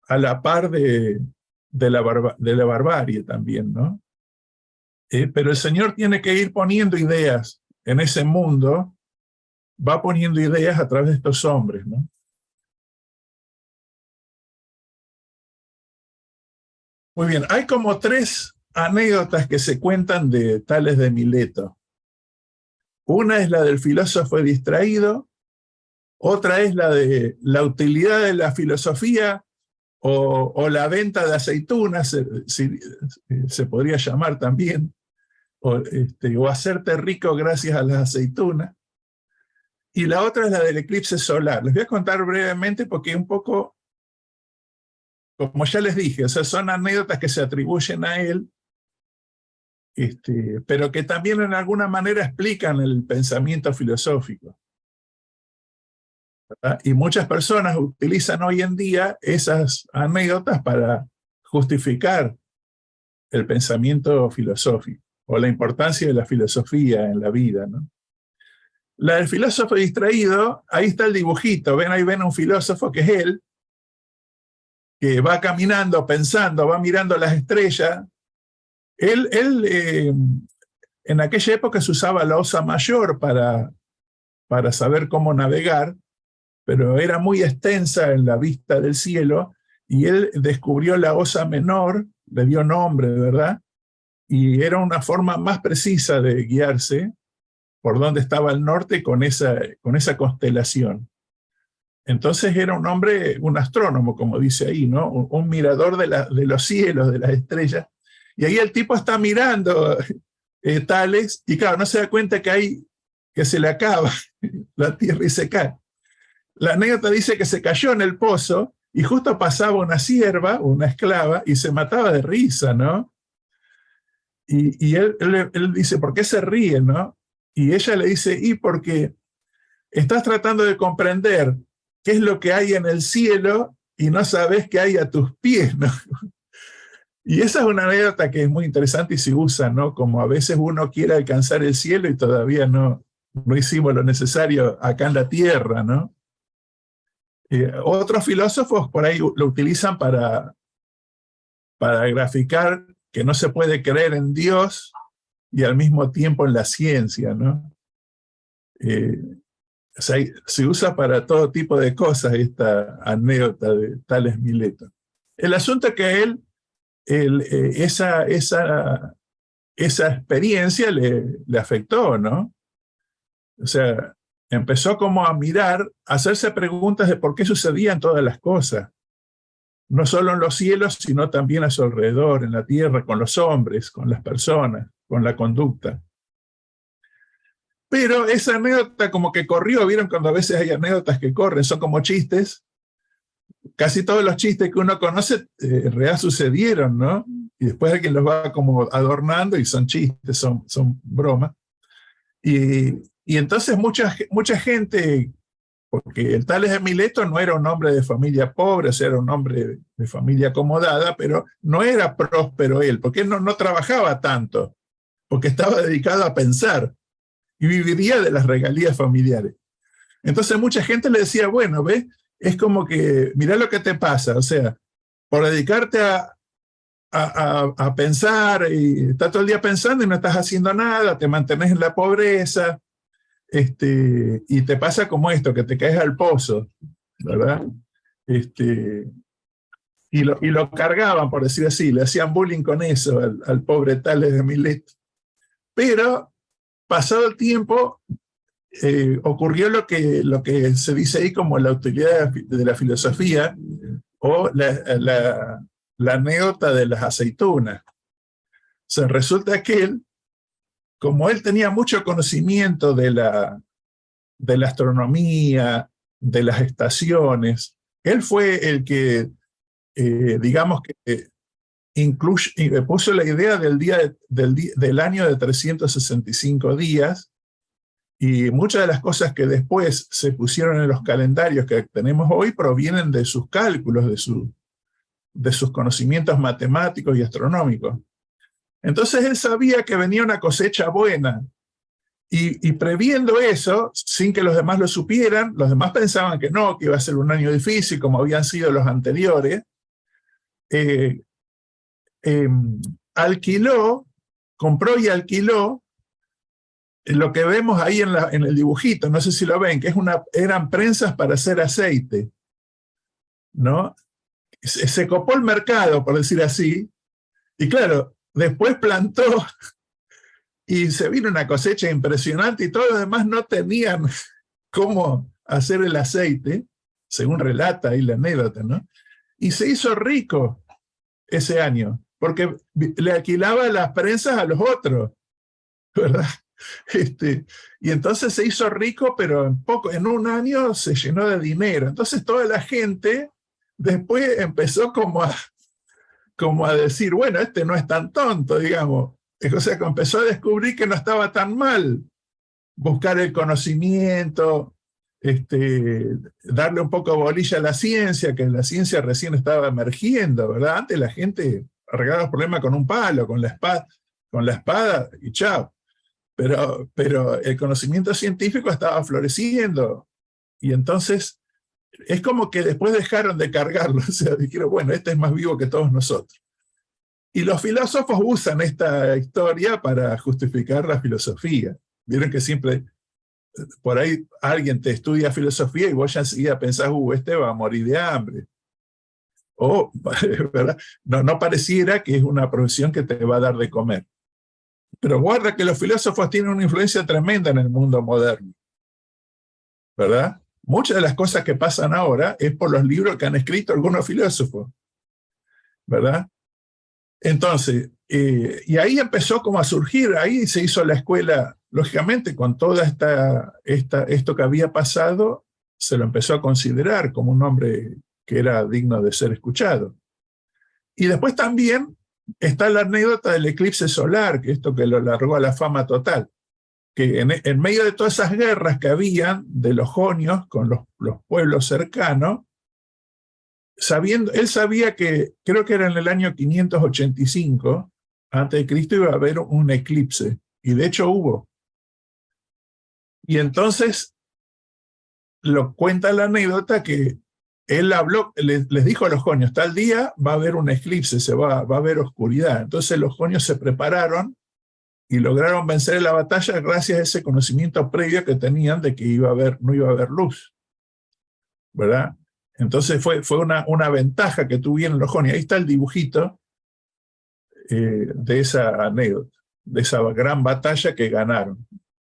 a la par de la barbarie también, ¿no? Pero el Señor tiene que ir poniendo ideas en ese mundo, va poniendo ideas a través de estos hombres, ¿no? Muy bien, hay como 3 anécdotas que se cuentan de Tales de Mileto. Una es la del filósofo distraído, otra es la de la utilidad de la filosofía o la venta de aceitunas, se podría llamar también, o hacerte rico gracias a las aceitunas. Y la otra es la del eclipse solar. Les voy a contar brevemente porque un poco, como ya les dije, o sea, son anécdotas que se atribuyen a él, pero que también en alguna manera explican el pensamiento filosófico, ¿verdad? Y muchas personas utilizan hoy en día esas anécdotas para justificar el pensamiento filosófico o la importancia de la filosofía en la vida, ¿no? La del filósofo distraído, ahí está el dibujito, ven, ahí ven a un filósofo que es él, que va caminando, pensando, va mirando las estrellas. Él en aquella época se usaba la Osa Mayor para saber cómo navegar, pero era muy extensa en la vista del cielo, y él descubrió la Osa Menor, le dio nombre, ¿verdad? Y era una forma más precisa de guiarse por dónde estaba el norte con esa constelación. Entonces era un hombre, un astrónomo, como dice ahí, ¿no? Un mirador de los cielos, de las estrellas. Y ahí el tipo está mirando Tales, y claro, no se da cuenta que se le acaba la tierra y se cae. La anécdota dice que se cayó en el pozo y justo pasaba una sierva, una esclava, y se mataba de risa, ¿no? Y él dice, ¿por qué se ríe, no? Y ella le dice, y porque estás tratando de comprender qué es lo que hay en el cielo y no sabes qué hay a tus pies, ¿no? Y esa es una anécdota que es muy interesante y se usa, ¿no? Como a veces uno quiere alcanzar el cielo y todavía no hicimos lo necesario acá en la tierra, ¿no? Otros filósofos por ahí lo utilizan para graficar que no se puede creer en Dios y al mismo tiempo en la ciencia, ¿no? O sea, se usa para todo tipo de cosas esta anécdota de Tales Mileto. El asunto es que esa experiencia le afectó, ¿no? O sea, empezó como a mirar, a hacerse preguntas de por qué sucedían todas las cosas. No solo en los cielos, sino también a su alrededor, en la tierra, con los hombres, con las personas, con la conducta. Pero esa anécdota como que corrió, ¿vieron? Cuando a veces hay anécdotas que corren, son como chistes. Casi todos los chistes que uno conoce en realidad sucedieron, ¿no? Y después alguien los va como adornando y son chistes, son bromas. Y entonces mucha gente, porque el Tales de Mileto no era un hombre de familia pobre, o sea, era un hombre de familia acomodada, pero no era próspero él, porque él no trabajaba tanto, porque estaba dedicado a pensar y viviría de las regalías familiares. Entonces mucha gente le decía, bueno, ¿ves? Es como que, mirá lo que te pasa, o sea, por dedicarte a pensar y estás todo el día pensando y no estás haciendo nada, te mantenés en la pobreza, y te pasa como esto, que te caes al pozo, ¿verdad? Y lo cargaban, por decir así, le hacían bullying con eso al pobre Tales de Mileto. Pero, pasado el tiempo, ocurrió lo que se dice ahí como la utilidad de la filosofía, o la anécdota de las aceitunas. O sea, resulta que él, como él tenía mucho conocimiento de la astronomía, de las estaciones, él fue el que, digamos que puso la idea del año de 365 días, y muchas de las cosas que después se pusieron en los calendarios que tenemos hoy provienen de sus cálculos, de sus conocimientos matemáticos y astronómicos. Entonces él sabía que venía una cosecha buena, Y previendo eso, sin que los demás lo supieran, los demás pensaban que no, que iba a ser un año difícil, como habían sido los anteriores, compró y alquiló lo que vemos ahí en el dibujito, no sé si lo ven, que eran prensas para hacer aceite, ¿no? Se copó el mercado, por decir así, y claro, después plantó y se vino una cosecha impresionante y todos los demás no tenían cómo hacer el aceite, según relata ahí la anécdota, ¿no? Y se hizo rico ese año, porque le alquilaba las prensas a los otros, ¿verdad? Y entonces se hizo rico, pero en un año se llenó de dinero. Entonces toda la gente después empezó como a decir, bueno, este no es tan tonto, digamos. O sea, que empezó a descubrir que no estaba tan mal buscar el conocimiento, darle un poco de bolilla a la ciencia, que la ciencia recién estaba emergiendo, ¿verdad? Antes la gente arreglaba los problemas con un palo, con la espada y chao. Pero el conocimiento científico estaba floreciendo. Y entonces es como que después dejaron de cargarlo. O sea, dijeron, bueno, este es más vivo que todos nosotros. Y los filósofos usan esta historia para justificar la filosofía. Vieron que siempre por ahí alguien te estudia filosofía y vos ya enseguida pensás, este va a morir de hambre. O, ¿verdad? No pareciera que es una profesión que te va a dar de comer. Pero guarda que los filósofos tienen una influencia tremenda en el mundo moderno, ¿verdad? Muchas de las cosas que pasan ahora es por los libros que han escrito algunos filósofos, ¿verdad? Entonces, y ahí empezó como a surgir, ahí se hizo la escuela, lógicamente con toda esto que había pasado, se lo empezó a considerar como un hombre que era digno de ser escuchado. Y después también está la anécdota del eclipse solar, que esto que lo largó a la fama total, que en medio de todas esas guerras que habían de los jonios con los pueblos cercanos, él sabía que, creo que era en el año 585, antes de Cristo, iba a haber un eclipse, y de hecho hubo. Y entonces lo cuenta la anécdota que él habló, les dijo a los jonios, tal día va a haber un eclipse, va a haber oscuridad. Entonces los jonios se prepararon y lograron vencer la batalla gracias a ese conocimiento previo que tenían de que no iba a haber luz, ¿verdad? Entonces fue una ventaja que tuvieron los jonios. Ahí está el dibujito de esa anécdota, de esa gran batalla que ganaron.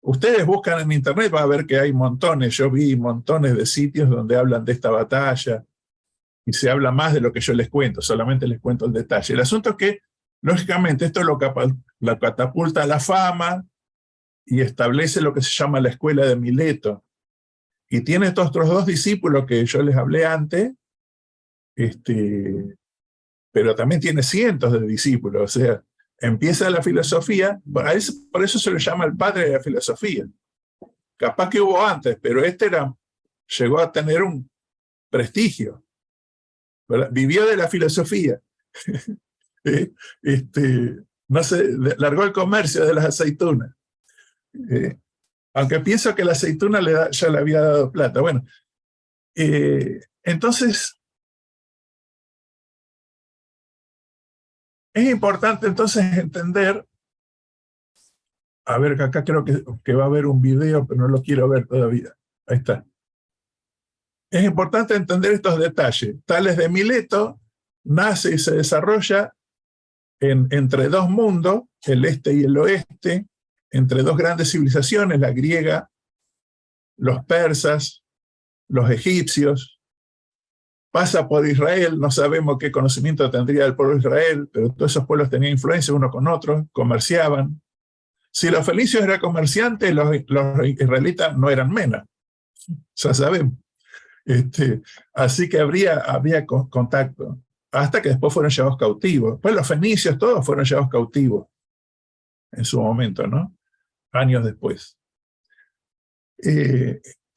Ustedes buscan en internet, va a ver que hay montones, yo vi montones de sitios donde hablan de esta batalla y se habla más de lo que yo les cuento, solamente les cuento el detalle. El asunto es que, lógicamente, esto lo catapulta a la fama y establece lo que se llama la escuela de Mileto. Y tiene estos otros dos discípulos que yo les hablé antes, pero también tiene cientos de discípulos, o sea, empieza la filosofía, por eso se le llama el padre de la filosofía. Capaz que hubo antes, pero llegó a tener un prestigio, ¿verdad? Vivió de la filosofía. No sé, largó el comercio de las aceitunas. Aunque pienso que la aceituna ya le había dado plata. Bueno, entonces, es importante entonces entender, a ver, que acá creo que va a haber un video, pero no lo quiero ver todavía. Ahí está. Es importante entender estos detalles. Tales de Mileto nace y se desarrolla entre dos mundos, el este y el oeste, entre dos grandes civilizaciones, la griega, los persas, los egipcios. Pasa por Israel, no sabemos qué conocimiento tendría el pueblo de Israel, pero todos esos pueblos tenían influencia unos con otros, comerciaban. Si los fenicios eran comerciantes, los israelitas no eran menos, ya sabemos. Así que había contacto, hasta que después fueron llevados cautivos. Pues los fenicios todos fueron llevados cautivos en su momento, ¿no? Años después.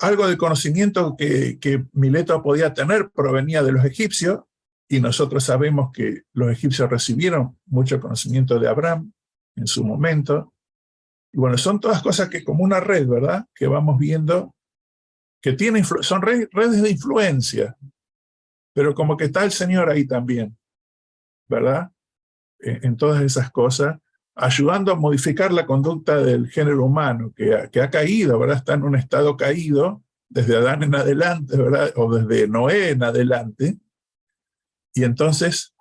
Algo de conocimiento que Mileto podía tener provenía de los egipcios, y nosotros sabemos que los egipcios recibieron mucho conocimiento de Abraham en su momento. Y bueno, son todas cosas que como una red, ¿verdad? Que vamos viendo, que son redes de influencia, pero como que está el Señor ahí también, ¿verdad? En todas esas cosas, ayudando a modificar la conducta del género humano, que ha caído, ¿verdad? Está en un estado caído, desde Adán en adelante, ¿verdad? O desde Noé en adelante, y entonces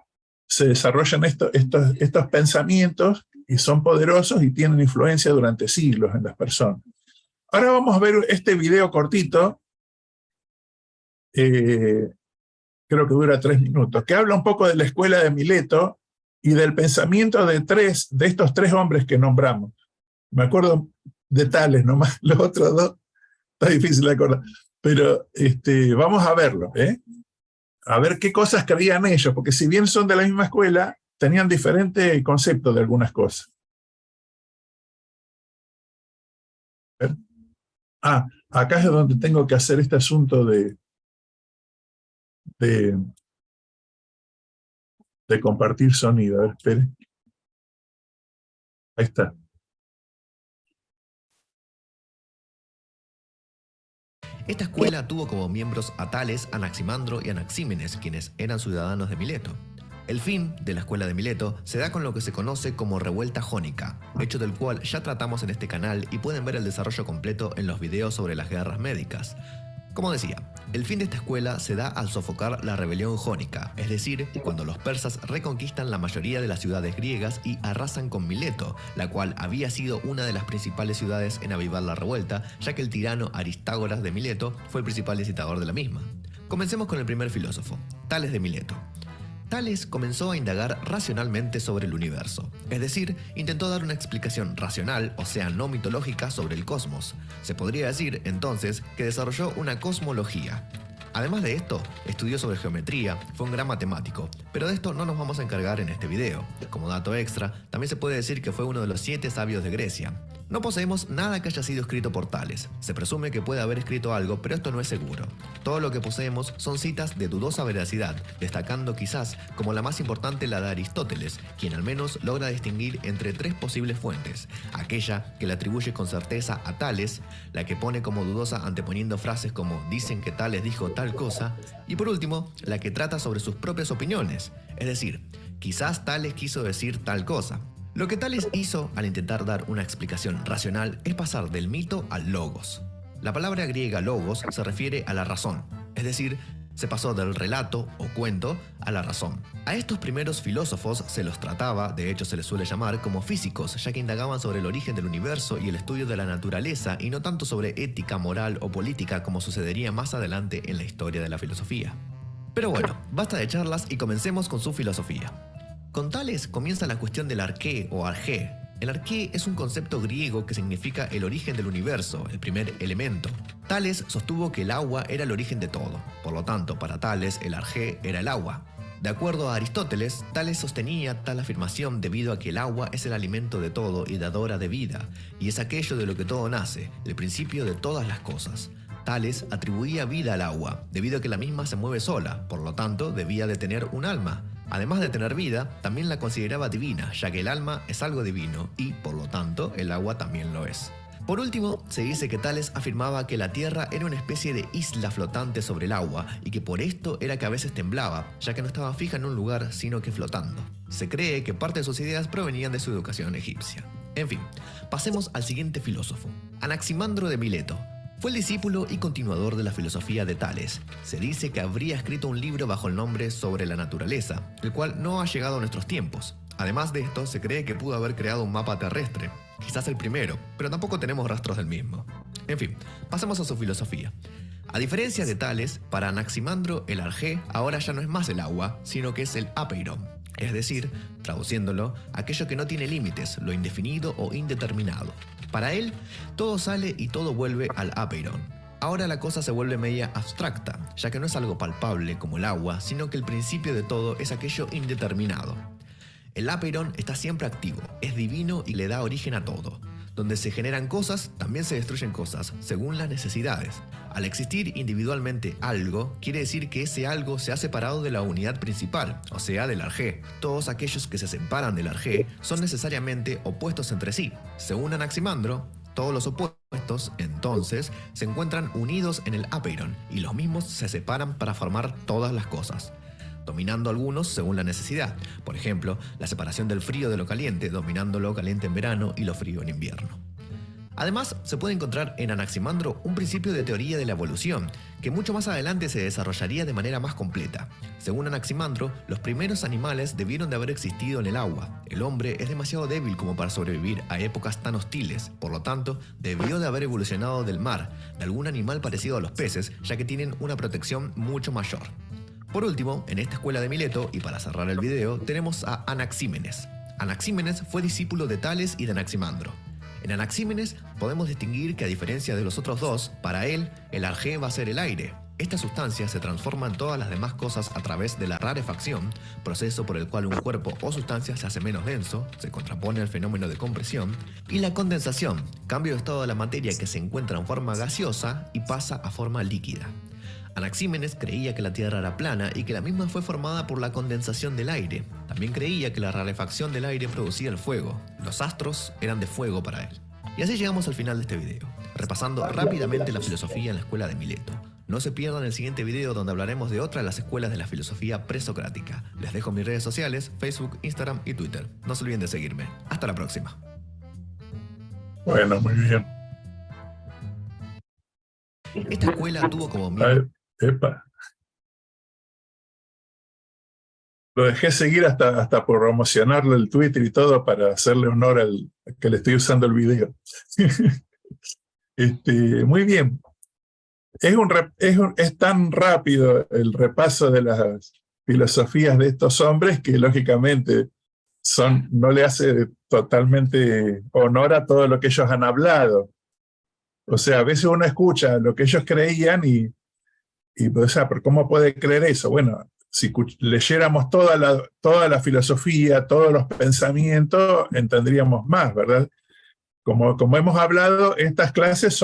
se desarrollan estos pensamientos y son poderosos y tienen influencia durante siglos en las personas. Ahora vamos a ver este video cortito, creo que dura 3 minutos, que habla un poco de la escuela de Mileto y del pensamiento de estos 3 hombres que nombramos. Me acuerdo de Tales nomás, los otros 2 está difícil de acordar, pero vamos a verlo, a ver qué cosas creían ellos, porque si bien son de la misma escuela, tenían diferente concepto de algunas cosas. Acá es donde tengo que hacer este asunto de compartir sonido. A ver, espere. Ahí está. Esta escuela tuvo como miembros a Tales, Anaximandro y Anaxímenes, quienes eran ciudadanos de Mileto. El fin de la escuela de Mileto se da con lo que se conoce como revuelta jónica, hecho del cual ya tratamos en este canal y pueden ver el desarrollo completo en los videos sobre las guerras médicas. Como decía, el fin de esta escuela se da al sofocar la rebelión jónica, es decir, cuando los persas reconquistan la mayoría de las ciudades griegas y arrasan con Mileto, la cual había sido una de las principales ciudades en avivar la revuelta, ya que el tirano Aristágoras de Mileto fue el principal incitador de la misma. Comencemos con el primer filósofo, Tales de Mileto. Tales comenzó a indagar racionalmente sobre el universo, es decir, intentó dar una explicación racional, o sea, no mitológica, sobre el cosmos. Se podría decir, entonces, que desarrolló una cosmología. Además de esto, estudió sobre geometría, fue un gran matemático, pero de esto no nos vamos a encargar en este video. Como dato extra, también se puede decir que fue uno de los 7 sabios de Grecia. No poseemos nada que haya sido escrito por Tales. Se presume que puede haber escrito algo, pero esto no es seguro. Todo lo que poseemos son citas de dudosa veracidad, destacando quizás como la más importante la de Aristóteles, quien al menos logra distinguir entre 3 posibles fuentes: aquella que le atribuye con certeza a Tales, la que pone como dudosa anteponiendo frases como dicen que Tales dijo tal cosa, y por último, la que trata sobre sus propias opiniones, es decir, quizás Tales quiso decir tal cosa. Lo que Tales hizo al intentar dar una explicación racional es pasar del mito al logos. La palabra griega logos se refiere a la razón, es decir, se pasó del relato o cuento a la razón. A estos primeros filósofos se los trataba, de hecho se les suele llamar, como físicos, ya que indagaban sobre el origen del universo y el estudio de la naturaleza y no tanto sobre ética, moral o política como sucedería más adelante en la historia de la filosofía. Pero bueno, basta de charlas y comencemos con su filosofía. Con Tales comienza la cuestión del arqué o arjé. El arqué es un concepto griego que significa el origen del universo, el primer elemento. Tales sostuvo que el agua era el origen de todo. Por lo tanto, para Tales, el arjé era el agua. De acuerdo a Aristóteles, Tales sostenía tal afirmación debido a que el agua es el alimento de todo y dadora de vida, y es aquello de lo que todo nace, el principio de todas las cosas. Tales atribuía vida al agua, debido a que la misma se mueve sola, por lo tanto debía de tener un alma. Además de tener vida, también la consideraba divina, ya que el alma es algo divino y, por lo tanto, el agua también lo es. Por último, se dice que Tales afirmaba que la Tierra era una especie de isla flotante sobre el agua y que por esto era que a veces temblaba, ya que no estaba fija en un lugar, sino que flotando. Se cree que parte de sus ideas provenían de su educación egipcia. En fin, pasemos al siguiente filósofo, Anaximandro de Mileto. Fue el discípulo y continuador de la filosofía de Tales. Se dice que habría escrito un libro bajo el nombre Sobre la naturaleza, el cual no ha llegado a nuestros tiempos. Además de esto, se cree que pudo haber creado un mapa terrestre, quizás el primero, pero tampoco tenemos rastros del mismo. En fin, pasemos a su filosofía. A diferencia de Tales, para Anaximandro el arjé ahora ya no es más el agua, sino que es el apeiron, es decir, traduciéndolo, aquello que no tiene límites, lo indefinido o indeterminado. Para él, todo sale y todo vuelve al apeiron. Ahora la cosa se vuelve media abstracta, ya que no es algo palpable como el agua, sino que el principio de todo es aquello indeterminado. El apeiron está siempre activo, es divino y le da origen a todo. Donde se generan cosas, también se destruyen cosas, según las necesidades. Al existir individualmente algo, quiere decir que ese algo se ha separado de la unidad principal, o sea, del arjé. Todos aquellos que se separan del arjé son necesariamente opuestos entre sí. Según Anaximandro, todos los opuestos, entonces, se encuentran unidos en el apeiron, y los mismos se separan para formar todas las cosas, dominando algunos según la necesidad. Por ejemplo, la separación del frío de lo caliente, dominando lo caliente en verano y lo frío en invierno. Además, se puede encontrar en Anaximandro un principio de teoría de la evolución, que mucho más adelante se desarrollaría de manera más completa. Según Anaximandro, los primeros animales debieron de haber existido en el agua. El hombre es demasiado débil como para sobrevivir a épocas tan hostiles, por lo tanto, debió de haber evolucionado del mar, de algún animal parecido a los peces, ya que tienen una protección mucho mayor. Por último, en esta escuela de Mileto, y para cerrar el video, tenemos a Anaxímenes. Anaxímenes fue discípulo de Tales y de Anaximandro. En Anaxímenes podemos distinguir que, a diferencia de los otros dos, para él el arjé va a ser el aire. Esta sustancia se transforma en todas las demás cosas a través de la rarefacción, proceso por el cual un cuerpo o sustancia se hace menos denso, se contrapone al fenómeno de compresión, y la condensación, cambio de estado de la materia que se encuentra en forma gaseosa y pasa a forma líquida. Anaxímenes creía que la Tierra era plana y que la misma fue formada por la condensación del aire. También creía que la rarefacción del aire producía el fuego. Los astros eran de fuego para él. Y así llegamos al final de este video, repasando rápidamente la filosofía en la escuela de Mileto. No se pierdan el siguiente video donde hablaremos de otra de las escuelas de la filosofía presocrática. Les dejo mis redes sociales, Facebook, Instagram y Twitter. No se olviden de seguirme. Hasta la próxima. Bueno, muy bien. Esta escuela tuvo como miembro... Epa. Lo dejé seguir hasta por promocionarle el Twitter y todo para hacerle honor al que le estoy usando el video. Muy bien. Es tan rápido el repaso de las filosofías de estos hombres que lógicamente no le hace totalmente honor a todo lo que ellos han hablado. O sea, a veces uno escucha lo que ellos creían y o sea, ¿pero cómo puede creer eso? Bueno, si leyéramos toda la filosofía, todos los pensamientos, entenderíamos más, ¿verdad? Como hemos hablado, estas clases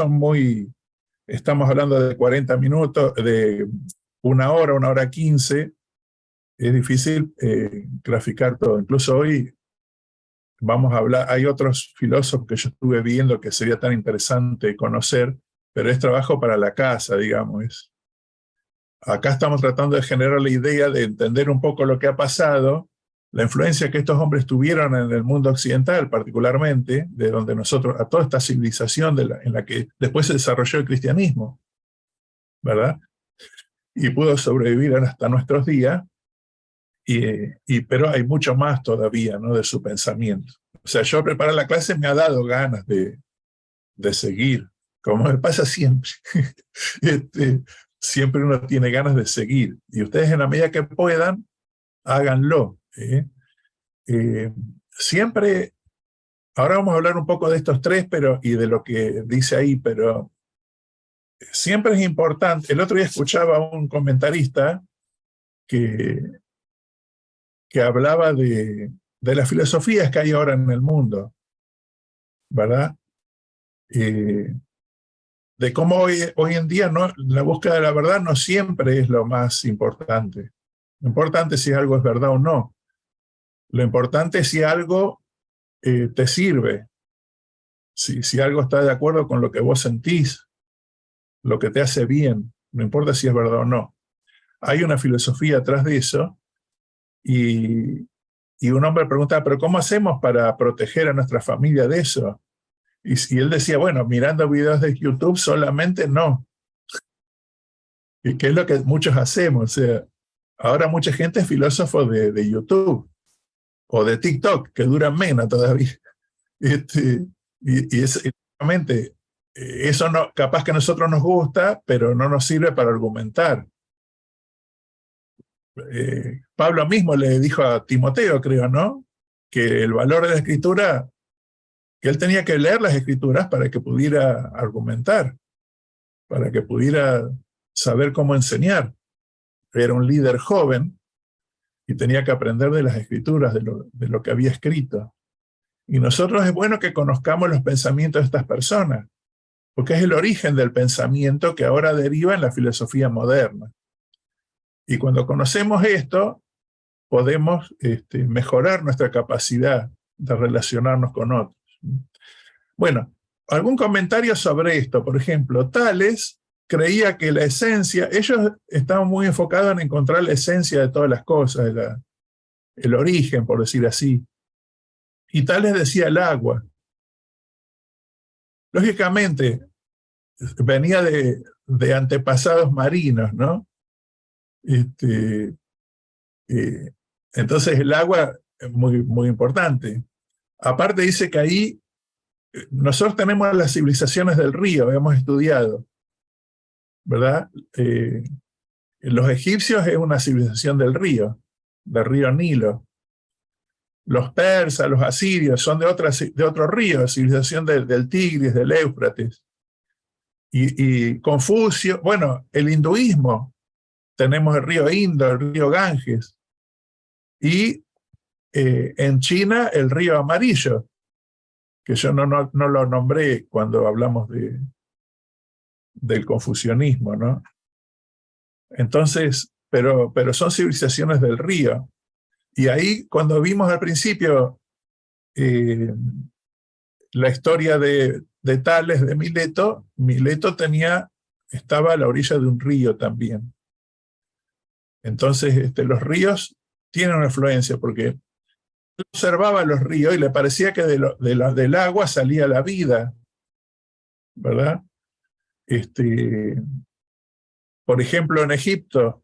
estamos hablando de 40 minutos, de una hora 15, es difícil graficar todo. Incluso hoy vamos a hablar, hay otros filósofos que yo estuve viendo que sería tan interesante conocer, pero es trabajo para la casa, digamos. Acá estamos tratando de generar la idea de entender un poco lo que ha pasado, la influencia que estos hombres tuvieron en el mundo occidental, particularmente, de donde a toda esta civilización en la que después se desarrolló el cristianismo, ¿verdad? Y pudo sobrevivir hasta nuestros días, pero hay mucho más todavía, ¿no?, de su pensamiento. O sea, yo preparar la clase me ha dado ganas de seguir, como me pasa siempre. Siempre uno tiene ganas de seguir. Y ustedes, en la medida que puedan, háganlo. Siempre, ahora vamos a hablar un poco de estos tres y de lo que dice ahí, pero siempre es importante. El otro día escuchaba a un comentarista que hablaba de las filosofías que hay ahora en el mundo, ¿verdad? De cómo hoy en día la búsqueda de la verdad no siempre es lo más importante. Lo importante es si algo es verdad o no. Lo importante es si algo te sirve, si algo está de acuerdo con lo que vos sentís, lo que te hace bien, no importa si es verdad o no. Hay una filosofía atrás de eso y un hombre preguntaba, ¿pero cómo hacemos para proteger a nuestra familia de eso? Y él decía, bueno, mirando videos de YouTube solamente no. Y que es lo que muchos hacemos. O sea, ahora mucha gente es filósofo de YouTube o de TikTok, que duran menos todavía. Exactamente, eso no, capaz que a nosotros nos gusta, pero no nos sirve para argumentar. Pablo mismo le dijo a Timoteo, creo, ¿no?, que el valor de la escritura, que él tenía que leer las escrituras para que pudiera argumentar, para que pudiera saber cómo enseñar. Era un líder joven y tenía que aprender de las escrituras, de lo que había escrito. Y nosotros es bueno que conozcamos los pensamientos de estas personas, porque es el origen del pensamiento que ahora deriva en la filosofía moderna. Y cuando conocemos esto, podemos mejorar nuestra capacidad de relacionarnos con otros. Bueno, algún comentario sobre esto. Por ejemplo, Tales creía que la esencia, ellos estaban muy enfocados en encontrar la esencia de todas las cosas, el origen, por decir así. Y Tales decía el agua. Lógicamente, venía de antepasados marinos, ¿no? Entonces el agua es muy, muy importante. Aparte dice que ahí nosotros tenemos las civilizaciones del río, hemos estudiado, ¿verdad? Los egipcios es una civilización del río Nilo. Los persas, los asirios son de otro río, civilización del Tigris, del Éufrates. Y Confucio, bueno, el hinduismo, tenemos el río Indo, el río Ganges. Y en China el río Amarillo, que yo no lo nombré cuando hablamos del confucianismo, ¿no? Entonces, pero son civilizaciones del río. Y ahí, cuando vimos al principio la historia de Tales de Mileto, Mileto estaba a la orilla de un río también. Entonces, los ríos tienen una influencia, porque él observaba los ríos y le parecía que del agua salía la vida, ¿verdad? Por ejemplo, en Egipto,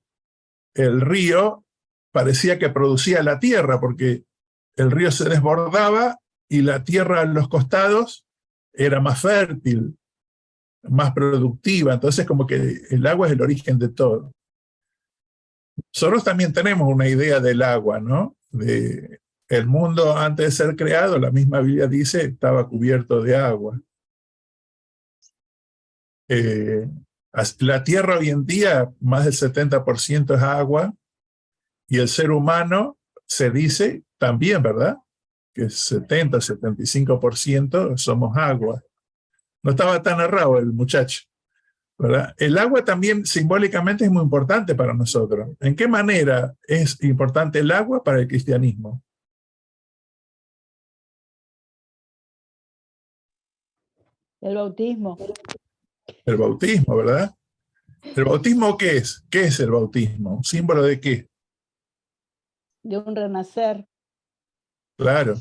el río parecía que producía la tierra, porque el río se desbordaba y la tierra a los costados era más fértil, más productiva. Entonces, como que el agua es el origen de todo. Nosotros también tenemos una idea del agua, ¿no? El mundo antes de ser creado, la misma Biblia dice, estaba cubierto de agua. La tierra hoy en día, más del 70% es agua, y el ser humano se dice también, ¿verdad? Que 70-75% somos agua. No estaba tan errado el muchacho, ¿verdad? El agua también simbólicamente es muy importante para nosotros. ¿En qué manera es importante el agua para el cristianismo? El bautismo. El bautismo, ¿verdad? ¿El bautismo qué es? ¿Qué es el bautismo? ¿Un símbolo de qué? De un renacer. Claro.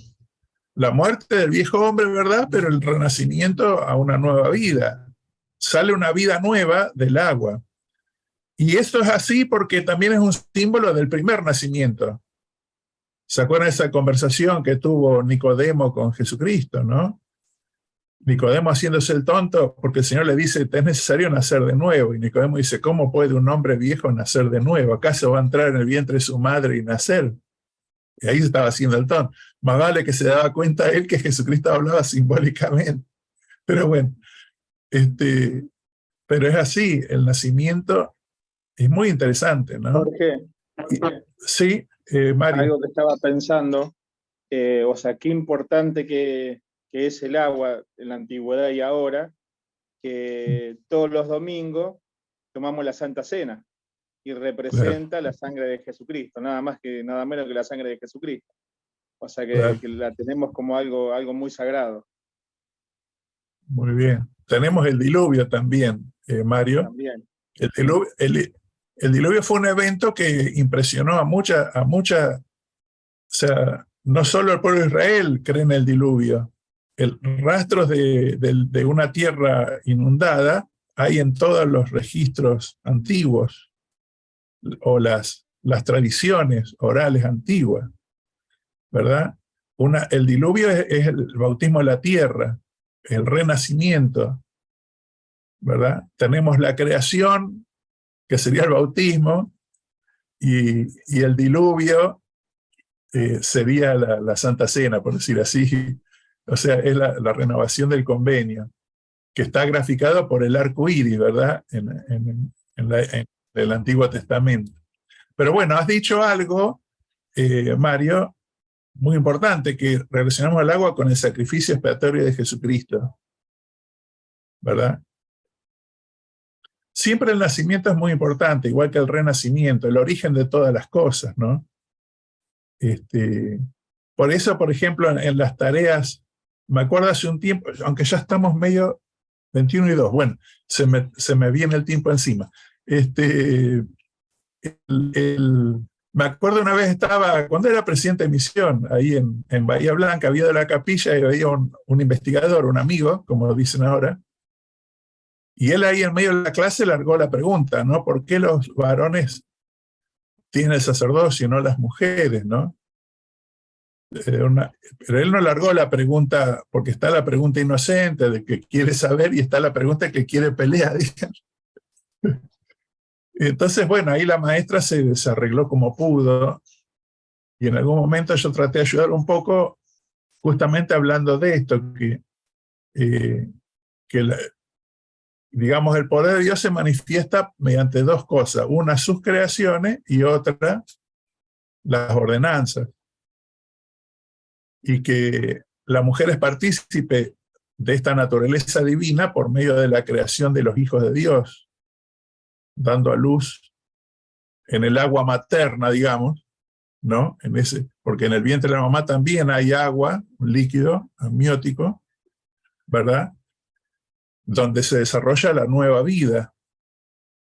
La muerte del viejo hombre, ¿verdad? Pero el renacimiento a una nueva vida. Sale una vida nueva del agua. Y esto es así porque también es un símbolo del primer nacimiento. ¿Se acuerdan de esa conversación que tuvo Nicodemo con Jesucristo, no? Nicodemo haciéndose el tonto porque el Señor le dice, es necesario nacer de nuevo. Y Nicodemo dice, ¿cómo puede un hombre viejo nacer de nuevo? ¿Acaso va a entrar en el vientre de su madre y nacer? Y ahí se estaba haciendo el tonto. Más vale que se daba cuenta él que Jesucristo hablaba simbólicamente. Pero bueno, pero es así, el nacimiento es muy interesante, ¿no? Jorge, Sí, Mario. algo que estaba pensando, o sea, qué importante que es el agua en la antigüedad y ahora, que todos los domingos tomamos la Santa Cena y representa la sangre de Jesucristo, nada menos que la sangre de Jesucristo. O sea que la tenemos como algo muy sagrado. Muy bien. Tenemos el diluvio también, Mario. También. El diluvio fue un evento que impresionó a mucha, o sea, no solo el pueblo de Israel cree en el diluvio. Rastros de una tierra inundada hay en todos los registros antiguos o las tradiciones orales antiguas, ¿verdad? El diluvio es el bautismo de la tierra, el renacimiento, ¿verdad? Tenemos la creación, que sería el bautismo, y el diluvio sería la Santa Cena, por decir así. O sea, es la renovación del convenio, que está graficado por el arco iris, ¿verdad? En el Antiguo Testamento. Pero bueno, has dicho algo, Mario, muy importante, que relacionamos el agua con el sacrificio expiatorio de Jesucristo, ¿verdad? Siempre el nacimiento es muy importante, igual que el renacimiento, el origen de todas las cosas, ¿no? Por eso, por ejemplo, en las tareas, me acuerdo hace un tiempo, aunque ya estamos medio 21 y 2, bueno, se me viene el tiempo encima. Me acuerdo una vez cuando era presidente de misión, ahí en Bahía Blanca, había de la capilla y había un investigador, un amigo, como dicen ahora, y él ahí en medio de la clase largó la pregunta, ¿no? ¿Por qué los varones tienen el sacerdocio y no las mujeres, ¿no? Pero él no largó la pregunta, porque está la pregunta inocente de que quiere saber y está la pregunta que quiere pelear. Entonces, bueno, ahí la maestra se arregló como pudo y en algún momento yo traté de ayudar un poco justamente hablando de esto, digamos, el poder de Dios se manifiesta mediante dos cosas, una sus creaciones y otra las ordenanzas. Y que la mujer es partícipe de esta naturaleza divina por medio de la creación de los hijos de Dios, dando a luz en el agua materna, digamos, ¿no? Porque en el vientre de la mamá también hay agua, un líquido amniótico, ¿verdad? Donde se desarrolla la nueva vida.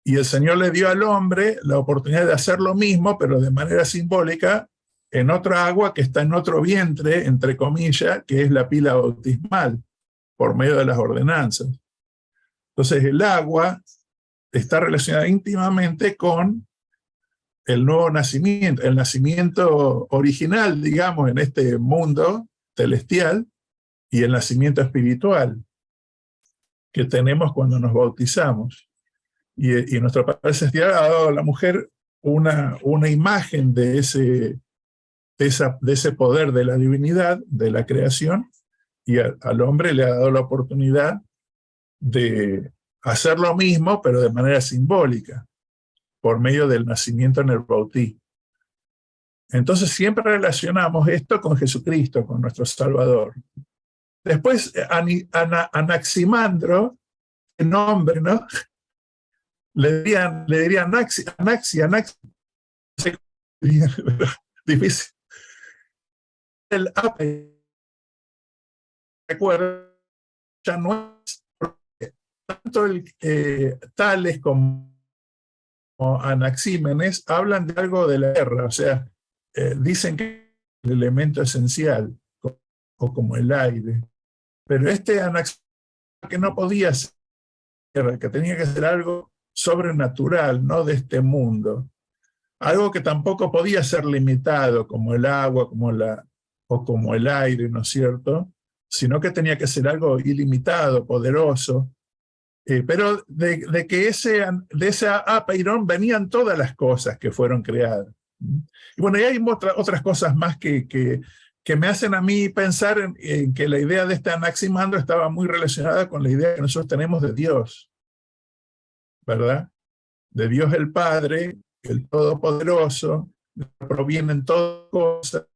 Y el Señor le dio al hombre la oportunidad de hacer lo mismo, pero de manera simbólica, en otra agua que está en otro vientre, entre comillas, que es la pila bautismal, por medio de las ordenanzas. Entonces el agua está relacionada íntimamente con el nuevo nacimiento, el nacimiento original, digamos, en este mundo celestial, y el nacimiento espiritual que tenemos cuando nos bautizamos. Y nuestro Padre Celestial ha dado a la mujer una imagen de ese poder de la divinidad, de la creación, y al hombre le ha dado la oportunidad de hacer lo mismo, pero de manera simbólica, por medio del nacimiento en el bautismo. Entonces siempre relacionamos esto con Jesucristo, con nuestro Salvador. Después Anaximandro, el nombre, ¿no? Le dirían Anaxi, difícil. El recuerdo ya no es tanto Tales como Anaxímenes hablan de algo de la tierra, o sea, dicen que es el elemento esencial, o como el aire, pero Anaxímenes que no podía ser, que tenía que ser algo sobrenatural, no de este mundo, algo que tampoco podía ser limitado, como el agua, o como el aire, ¿no es cierto?, sino que tenía que ser algo ilimitado, poderoso, pero de ese apeirón venían todas las cosas que fueron creadas. Y bueno, y hay otras cosas más que me hacen a mí pensar en que la idea de Anaximandro estaba muy relacionada con la idea que nosotros tenemos de Dios, ¿verdad? De Dios el Padre, el Todopoderoso, provienen todas cosas,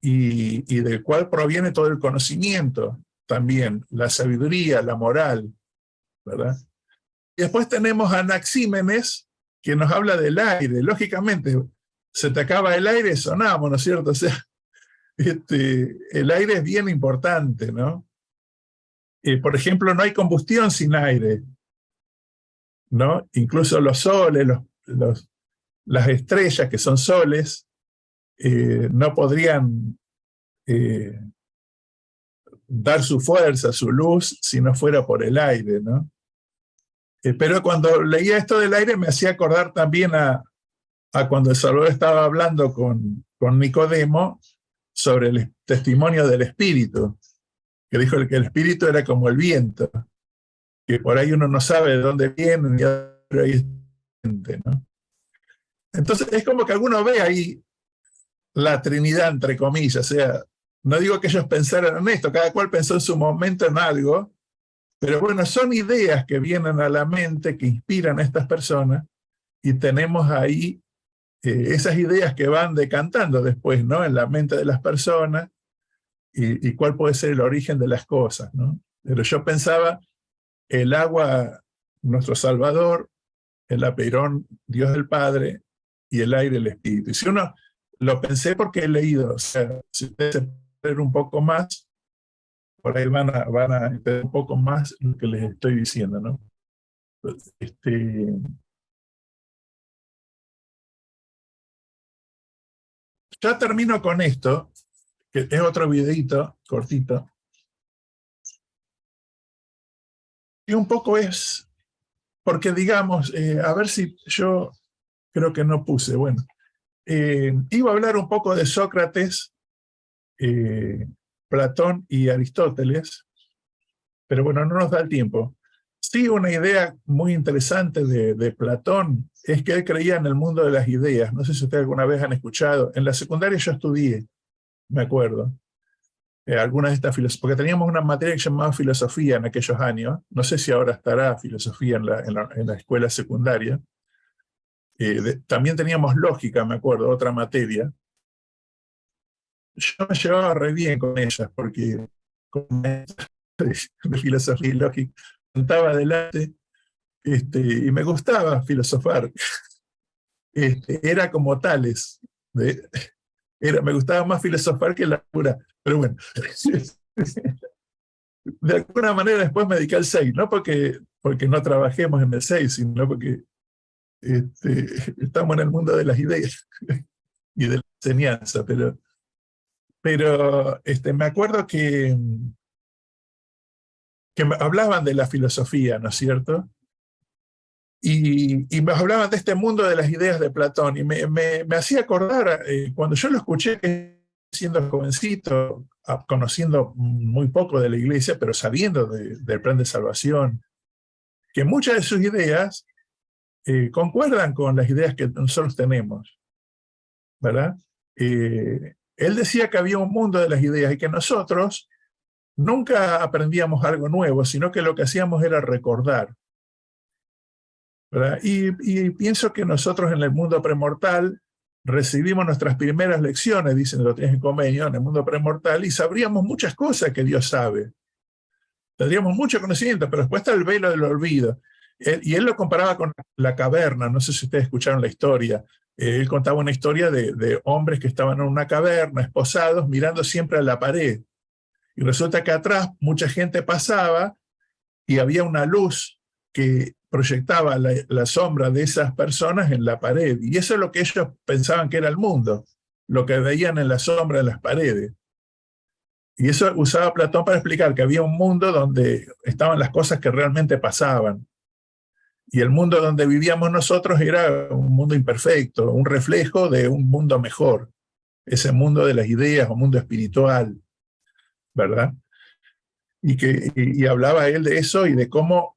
y del cual proviene todo el conocimiento también, la sabiduría, la moral, ¿verdad? Y después tenemos a Anaxímenes, que nos habla del aire. Lógicamente, se te acaba el aire, sonamos, ¿no es cierto? O sea, el aire es bien importante, ¿no? Por ejemplo, no hay combustión sin aire, ¿no? Incluso los soles, las estrellas que son soles, no podrían dar su fuerza, su luz, si no fuera por el aire, ¿no? Pero cuando leía esto del aire me hacía acordar también a cuando el Salvador estaba hablando con Nicodemo sobre el testimonio del Espíritu, que dijo que el Espíritu era como el viento, que por ahí uno no sabe de dónde viene, pero ahí está, ¿no? Entonces es como que alguno ve ahí la Trinidad, entre comillas, o sea, no digo que ellos pensaran en esto, cada cual pensó en su momento en algo, pero bueno, son ideas que vienen a la mente, que inspiran a estas personas, y tenemos ahí esas ideas que van decantando después, ¿no? En la mente de las personas, y cuál puede ser el origen de las cosas, ¿no? Pero yo pensaba, el agua, nuestro Salvador, el apeirón, Dios el Padre, y el aire, el Espíritu. Y si uno, lo pensé porque he leído, o sea, si ustedes se pueden un poco más, por ahí van a entender un poco más lo que les estoy diciendo, ¿no? Ya termino con esto, que es otro videito cortito. Y un poco es, porque digamos, a ver si yo creo que no puse, bueno, iba a hablar un poco de Sócrates, Platón y Aristóteles, pero bueno, no nos da el tiempo. Sí, una idea muy interesante de Platón es que él creía en el mundo de las ideas. No sé si ustedes alguna vez han escuchado. En la secundaria yo estudié, me acuerdo, algunas de estas filosofías, porque teníamos una materia que se llamaba filosofía en aquellos años. No sé si ahora estará filosofía en la escuela secundaria. También teníamos lógica, me acuerdo, otra materia. Yo me llevaba re bien con ellas, porque con de filosofía y lógica sentaba adelante, y me gustaba filosofar. Era como Tales. Me gustaba más filosofar que la pura. Pero bueno, de alguna manera después me dediqué al 6, no porque no trabajemos en el 6, sino porque estamos en el mundo de las ideas y de la enseñanza. Pero me acuerdo que me hablaban de la filosofía, ¿no es cierto? Y me hablaban de este mundo de las ideas de Platón, y me hacía acordar, cuando yo lo escuché siendo jovencito, conociendo muy poco de la iglesia, pero sabiendo del plan de salvación, que muchas de sus ideas concuerdan con las ideas que nosotros tenemos, ¿verdad? Él decía que había un mundo de las ideas y que nosotros nunca aprendíamos algo nuevo, sino que lo que hacíamos era recordar, ¿verdad? Y pienso que nosotros en el mundo premortal recibimos nuestras primeras lecciones, dicen los tres en convenio, en el mundo premortal, y sabríamos muchas cosas que Dios sabe. Tendríamos mucho conocimiento, pero después está el velo del olvido. Y él lo comparaba con la caverna, no sé si ustedes escucharon la historia. Él contaba una historia de hombres que estaban en una caverna, esposados, mirando siempre a la pared. Y resulta que atrás mucha gente pasaba y había una luz que proyectaba la sombra de esas personas en la pared. Y eso es lo que ellos pensaban que era el mundo, lo que veían en la sombra de las paredes. Y eso usaba Platón para explicar que había un mundo donde estaban las cosas que realmente pasaban. Y el mundo donde vivíamos nosotros era un mundo imperfecto, un reflejo de un mundo mejor, ese mundo de las ideas, un mundo espiritual, ¿verdad? Y hablaba él de eso y de cómo,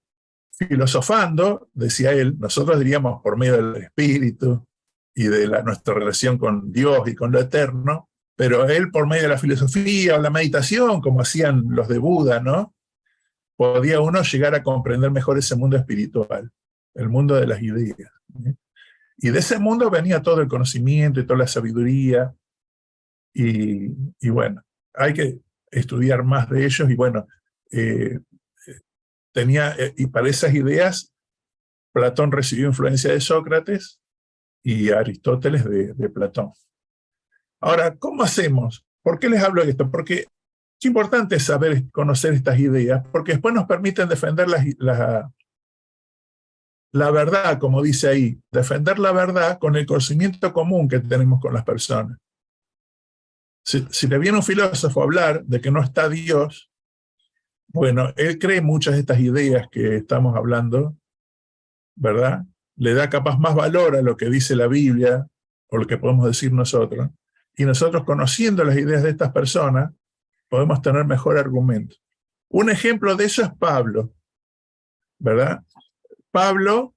filosofando, decía él, nosotros diríamos por medio del espíritu y de nuestra relación con Dios y con lo eterno, pero él por medio de la filosofía o la meditación, como hacían los de Buda, ¿no? Podía uno llegar a comprender mejor ese mundo espiritual, el mundo de las ideas. Y de ese mundo venía todo el conocimiento y toda la sabiduría. Y bueno, hay que estudiar más de ellos. Y bueno, y para esas ideas, Platón recibió influencia de Sócrates y Aristóteles de Platón. Ahora, ¿cómo hacemos? ¿Por qué les hablo de esto? Porque es importante saber, conocer estas ideas, porque después nos permiten defender la verdad, como dice ahí, defender la verdad con el conocimiento común que tenemos con las personas. Si le viene un filósofo a hablar de que no está Dios, bueno, él cree muchas de estas ideas que estamos hablando, ¿verdad? Le da capaz más valor a lo que dice la Biblia o lo que podemos decir nosotros. Y nosotros, conociendo las ideas de estas personas, podemos tener mejor argumento. Un ejemplo de eso es Pablo, ¿verdad? Pablo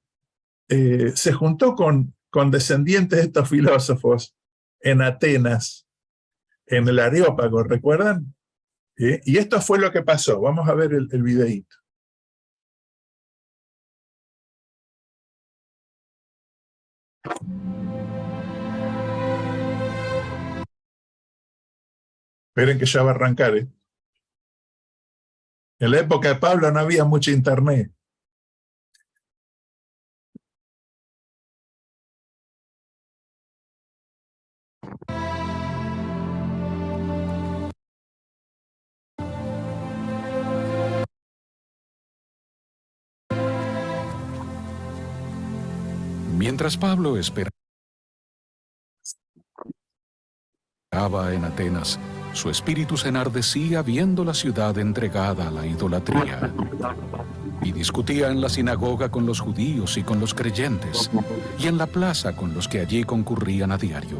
se juntó con descendientes de estos filósofos en Atenas, en el Areópago, ¿recuerdan? Y esto fue lo que pasó. Vamos a ver el videíto. Esperen que ya va a arrancar. En la época de Pablo no había mucho internet. Mientras Pablo esperaba en Atenas, su espíritu se enardecía viendo la ciudad entregada a la idolatría. Y discutía en la sinagoga con los judíos y con los creyentes, y en la plaza con los que allí concurrían a diario.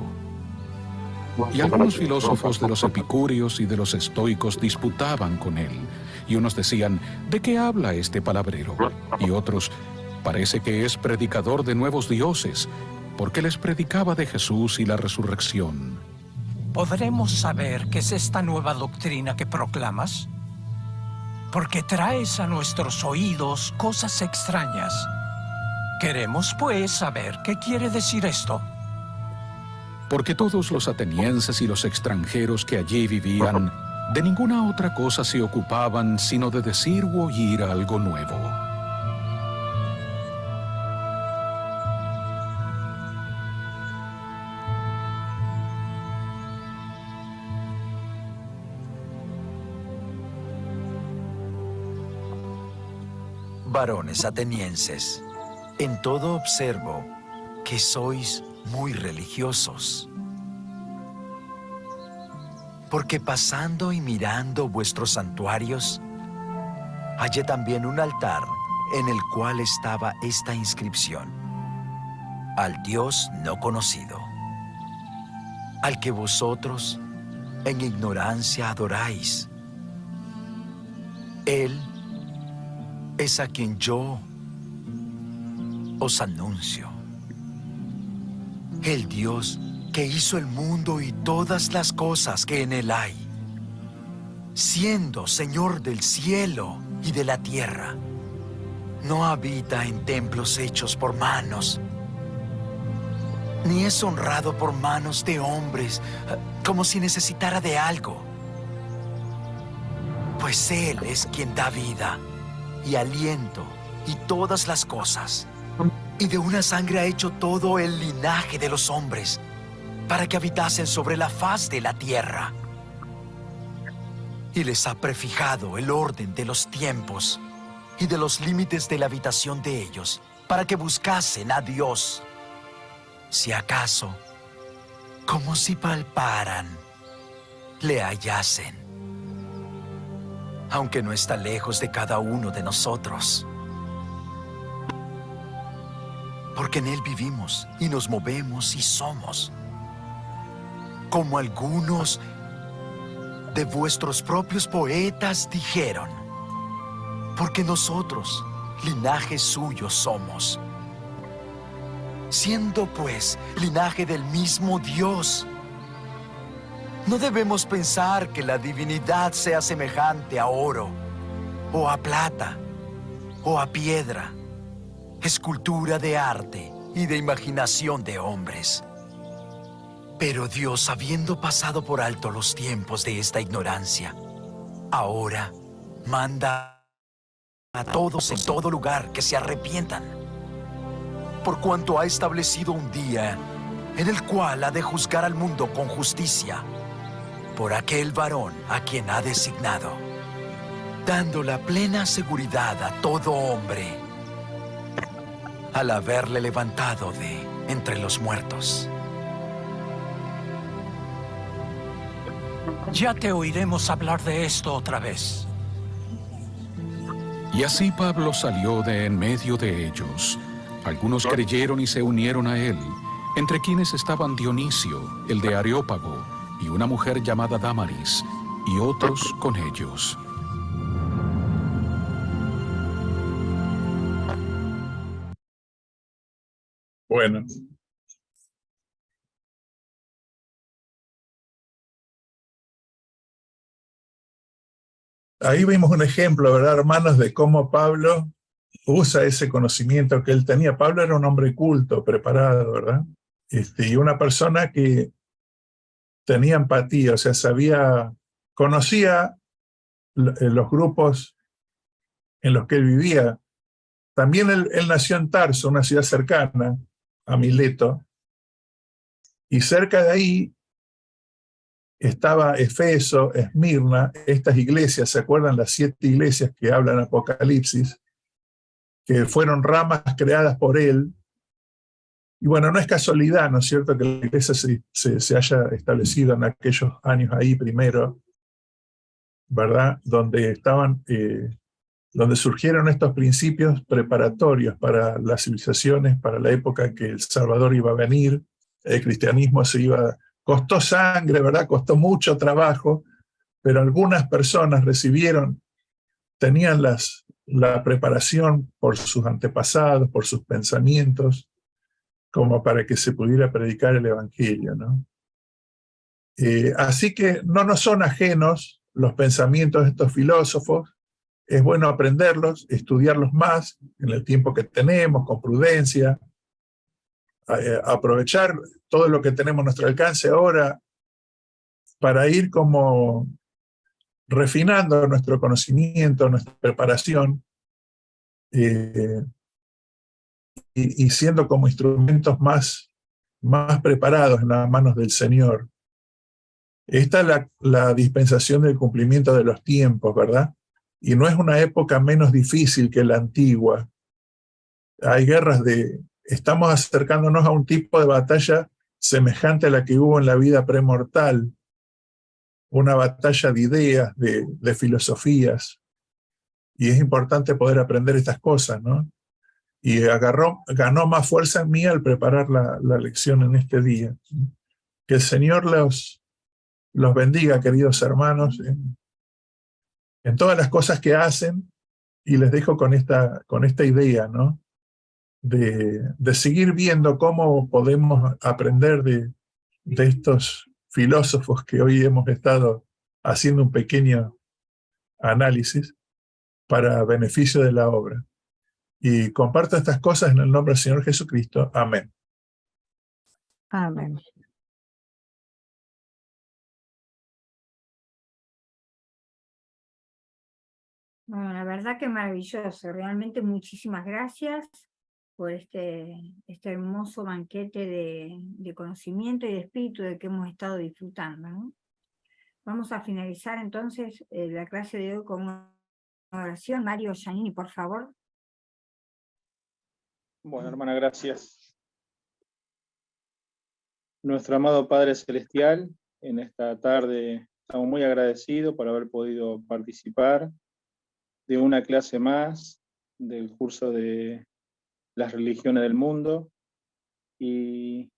Y algunos filósofos de los epicúreos y de los estoicos disputaban con él, y unos decían, ¿de qué habla este palabrero? Y otros, parece que es predicador de nuevos dioses, porque les predicaba de Jesús y la resurrección. ¿Podremos saber qué es esta nueva doctrina que proclamas? Porque traes a nuestros oídos cosas extrañas. Queremos, pues, saber qué quiere decir esto. Porque todos los atenienses y los extranjeros que allí vivían, de ninguna otra cosa se ocupaban sino de decir u oír algo nuevo. Varones atenienses, en todo observo que sois muy religiosos. Porque pasando y mirando vuestros santuarios, hallé también un altar en el cual estaba esta inscripción: al Dios no conocido, al que vosotros en ignorancia adoráis. Él es a quien yo os anuncio. El Dios que hizo el mundo y todas las cosas que en él hay, siendo Señor del cielo y de la tierra, no habita en templos hechos por manos, ni es honrado por manos de hombres, como si necesitara de algo. Pues Él es quien da vida y aliento y todas las cosas, y de una sangre ha hecho todo el linaje de los hombres, para que habitasen sobre la faz de la tierra. Y les ha prefijado el orden de los tiempos y de los límites de la habitación de ellos, para que buscasen a Dios, si acaso, como si palparan, le hallasen. Aunque no está lejos de cada uno de nosotros. Porque en Él vivimos y nos movemos y somos. Como algunos de vuestros propios poetas dijeron, porque nosotros, linaje suyo, somos. Siendo pues linaje del mismo Dios, no debemos pensar que la divinidad sea semejante a oro, o a plata, o a piedra, escultura de arte y de imaginación de hombres. Pero Dios, habiendo pasado por alto los tiempos de esta ignorancia, ahora manda a todos en todo lugar que se arrepientan, por cuanto ha establecido un día en el cual ha de juzgar al mundo con justicia, por aquel varón a quien ha designado, dando la plena seguridad a todo hombre, al haberle levantado de entre los muertos. Ya te oiremos hablar de esto otra vez. Y así Pablo salió de en medio de ellos. Algunos creyeron y se unieron a él, entre quienes estaban Dionisio, el de Areópago, y una mujer llamada Dámaris, y otros con ellos. Bueno. Ahí vimos un ejemplo, ¿verdad, hermanos, de cómo Pablo usa ese conocimiento que él tenía. Pablo era un hombre culto, preparado, ¿verdad? Y una persona que tenía empatía, o sea, sabía conocía los grupos en los que él vivía. También él nació en Tarso, una ciudad cercana a Mileto, y cerca de ahí estaba Efeso, Esmirna, estas iglesias, ¿se acuerdan? Las 7 iglesias que hablan en Apocalipsis, que fueron ramas creadas por él. Y bueno, no es casualidad, ¿no es cierto?, que la iglesia se haya establecido en aquellos años ahí primero, ¿verdad?, donde donde surgieron estos principios preparatorios para las civilizaciones, para la época en que el Salvador iba a venir, el cristianismo costó sangre, ¿verdad?, costó mucho trabajo, pero algunas personas tenían la preparación por sus antepasados, por sus pensamientos, como para que se pudiera predicar el Evangelio, ¿no? Así que no nos son ajenos los pensamientos de estos filósofos. Es bueno aprenderlos, estudiarlos más en el tiempo que tenemos, con prudencia, aprovechar todo lo que tenemos a nuestro alcance ahora para ir como refinando nuestro conocimiento, nuestra preparación, y siendo como instrumentos más preparados en las manos del Señor. Esta es la dispensación del cumplimiento de los tiempos, ¿verdad? Y no es una época menos difícil que la antigua. Hay guerras estamos acercándonos a un tipo de batalla semejante a la que hubo en la vida premortal, una batalla de ideas, de filosofías, y es importante poder aprender estas cosas, ¿no? Y ganó más fuerza en mí al preparar la lección en este día. Que el Señor los bendiga, queridos hermanos, en todas las cosas que hacen, y les dejo con esta idea, ¿no?, de seguir viendo cómo podemos aprender de estos filósofos que hoy hemos estado haciendo un pequeño análisis para beneficio de la obra. Y comparto estas cosas en el nombre del Señor Jesucristo. Amén. Amén. Bueno, la verdad que maravilloso. Realmente muchísimas gracias por este hermoso banquete de conocimiento y de espíritu del que hemos estado disfrutando, ¿no? Vamos a finalizar entonces la clase de hoy con una oración. Mario Giannini, por favor. Bueno, hermana, gracias. Nuestro amado Padre Celestial, en esta tarde estamos muy agradecidos por haber podido participar de una clase más del curso de las religiones del mundo y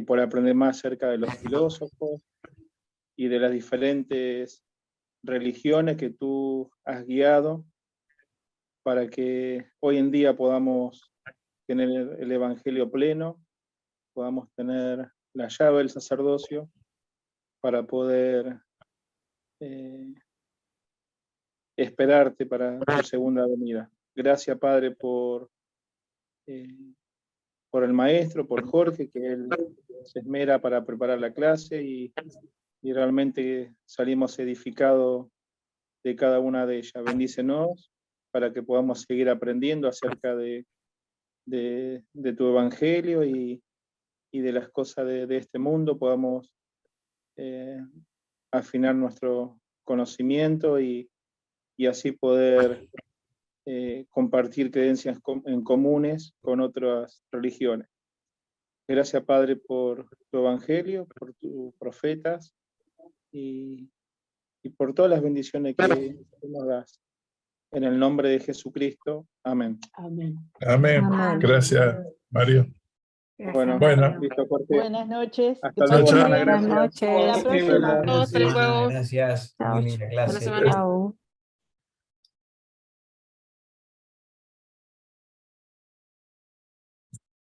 por aprender más acerca de los filósofos y de las diferentes religiones que tú has guiado para que hoy en día podamos tener el Evangelio pleno, podamos tener la llave del sacerdocio para poder esperarte para tu segunda venida. Gracias, Padre, por el maestro, por Jorge, que él se esmera para preparar la clase y realmente salimos edificados de cada una de ellas. Bendícenos para que podamos seguir aprendiendo acerca de tu Evangelio y de las cosas de este mundo, podamos afinar nuestro conocimiento y así poder compartir creencias en comunes con otras religiones. Gracias, Padre, por tu Evangelio, por tus profetas y por todas las bendiciones que nos das. En el nombre de Jesucristo. Amén. Amén. Amén. Gracias, Mario. Bueno, listo, Jorge. Buenas noches. Hasta luego, hermana, gracias. Hasta la próxima. Gracias. Muy linda clase. Buena semana. Chao.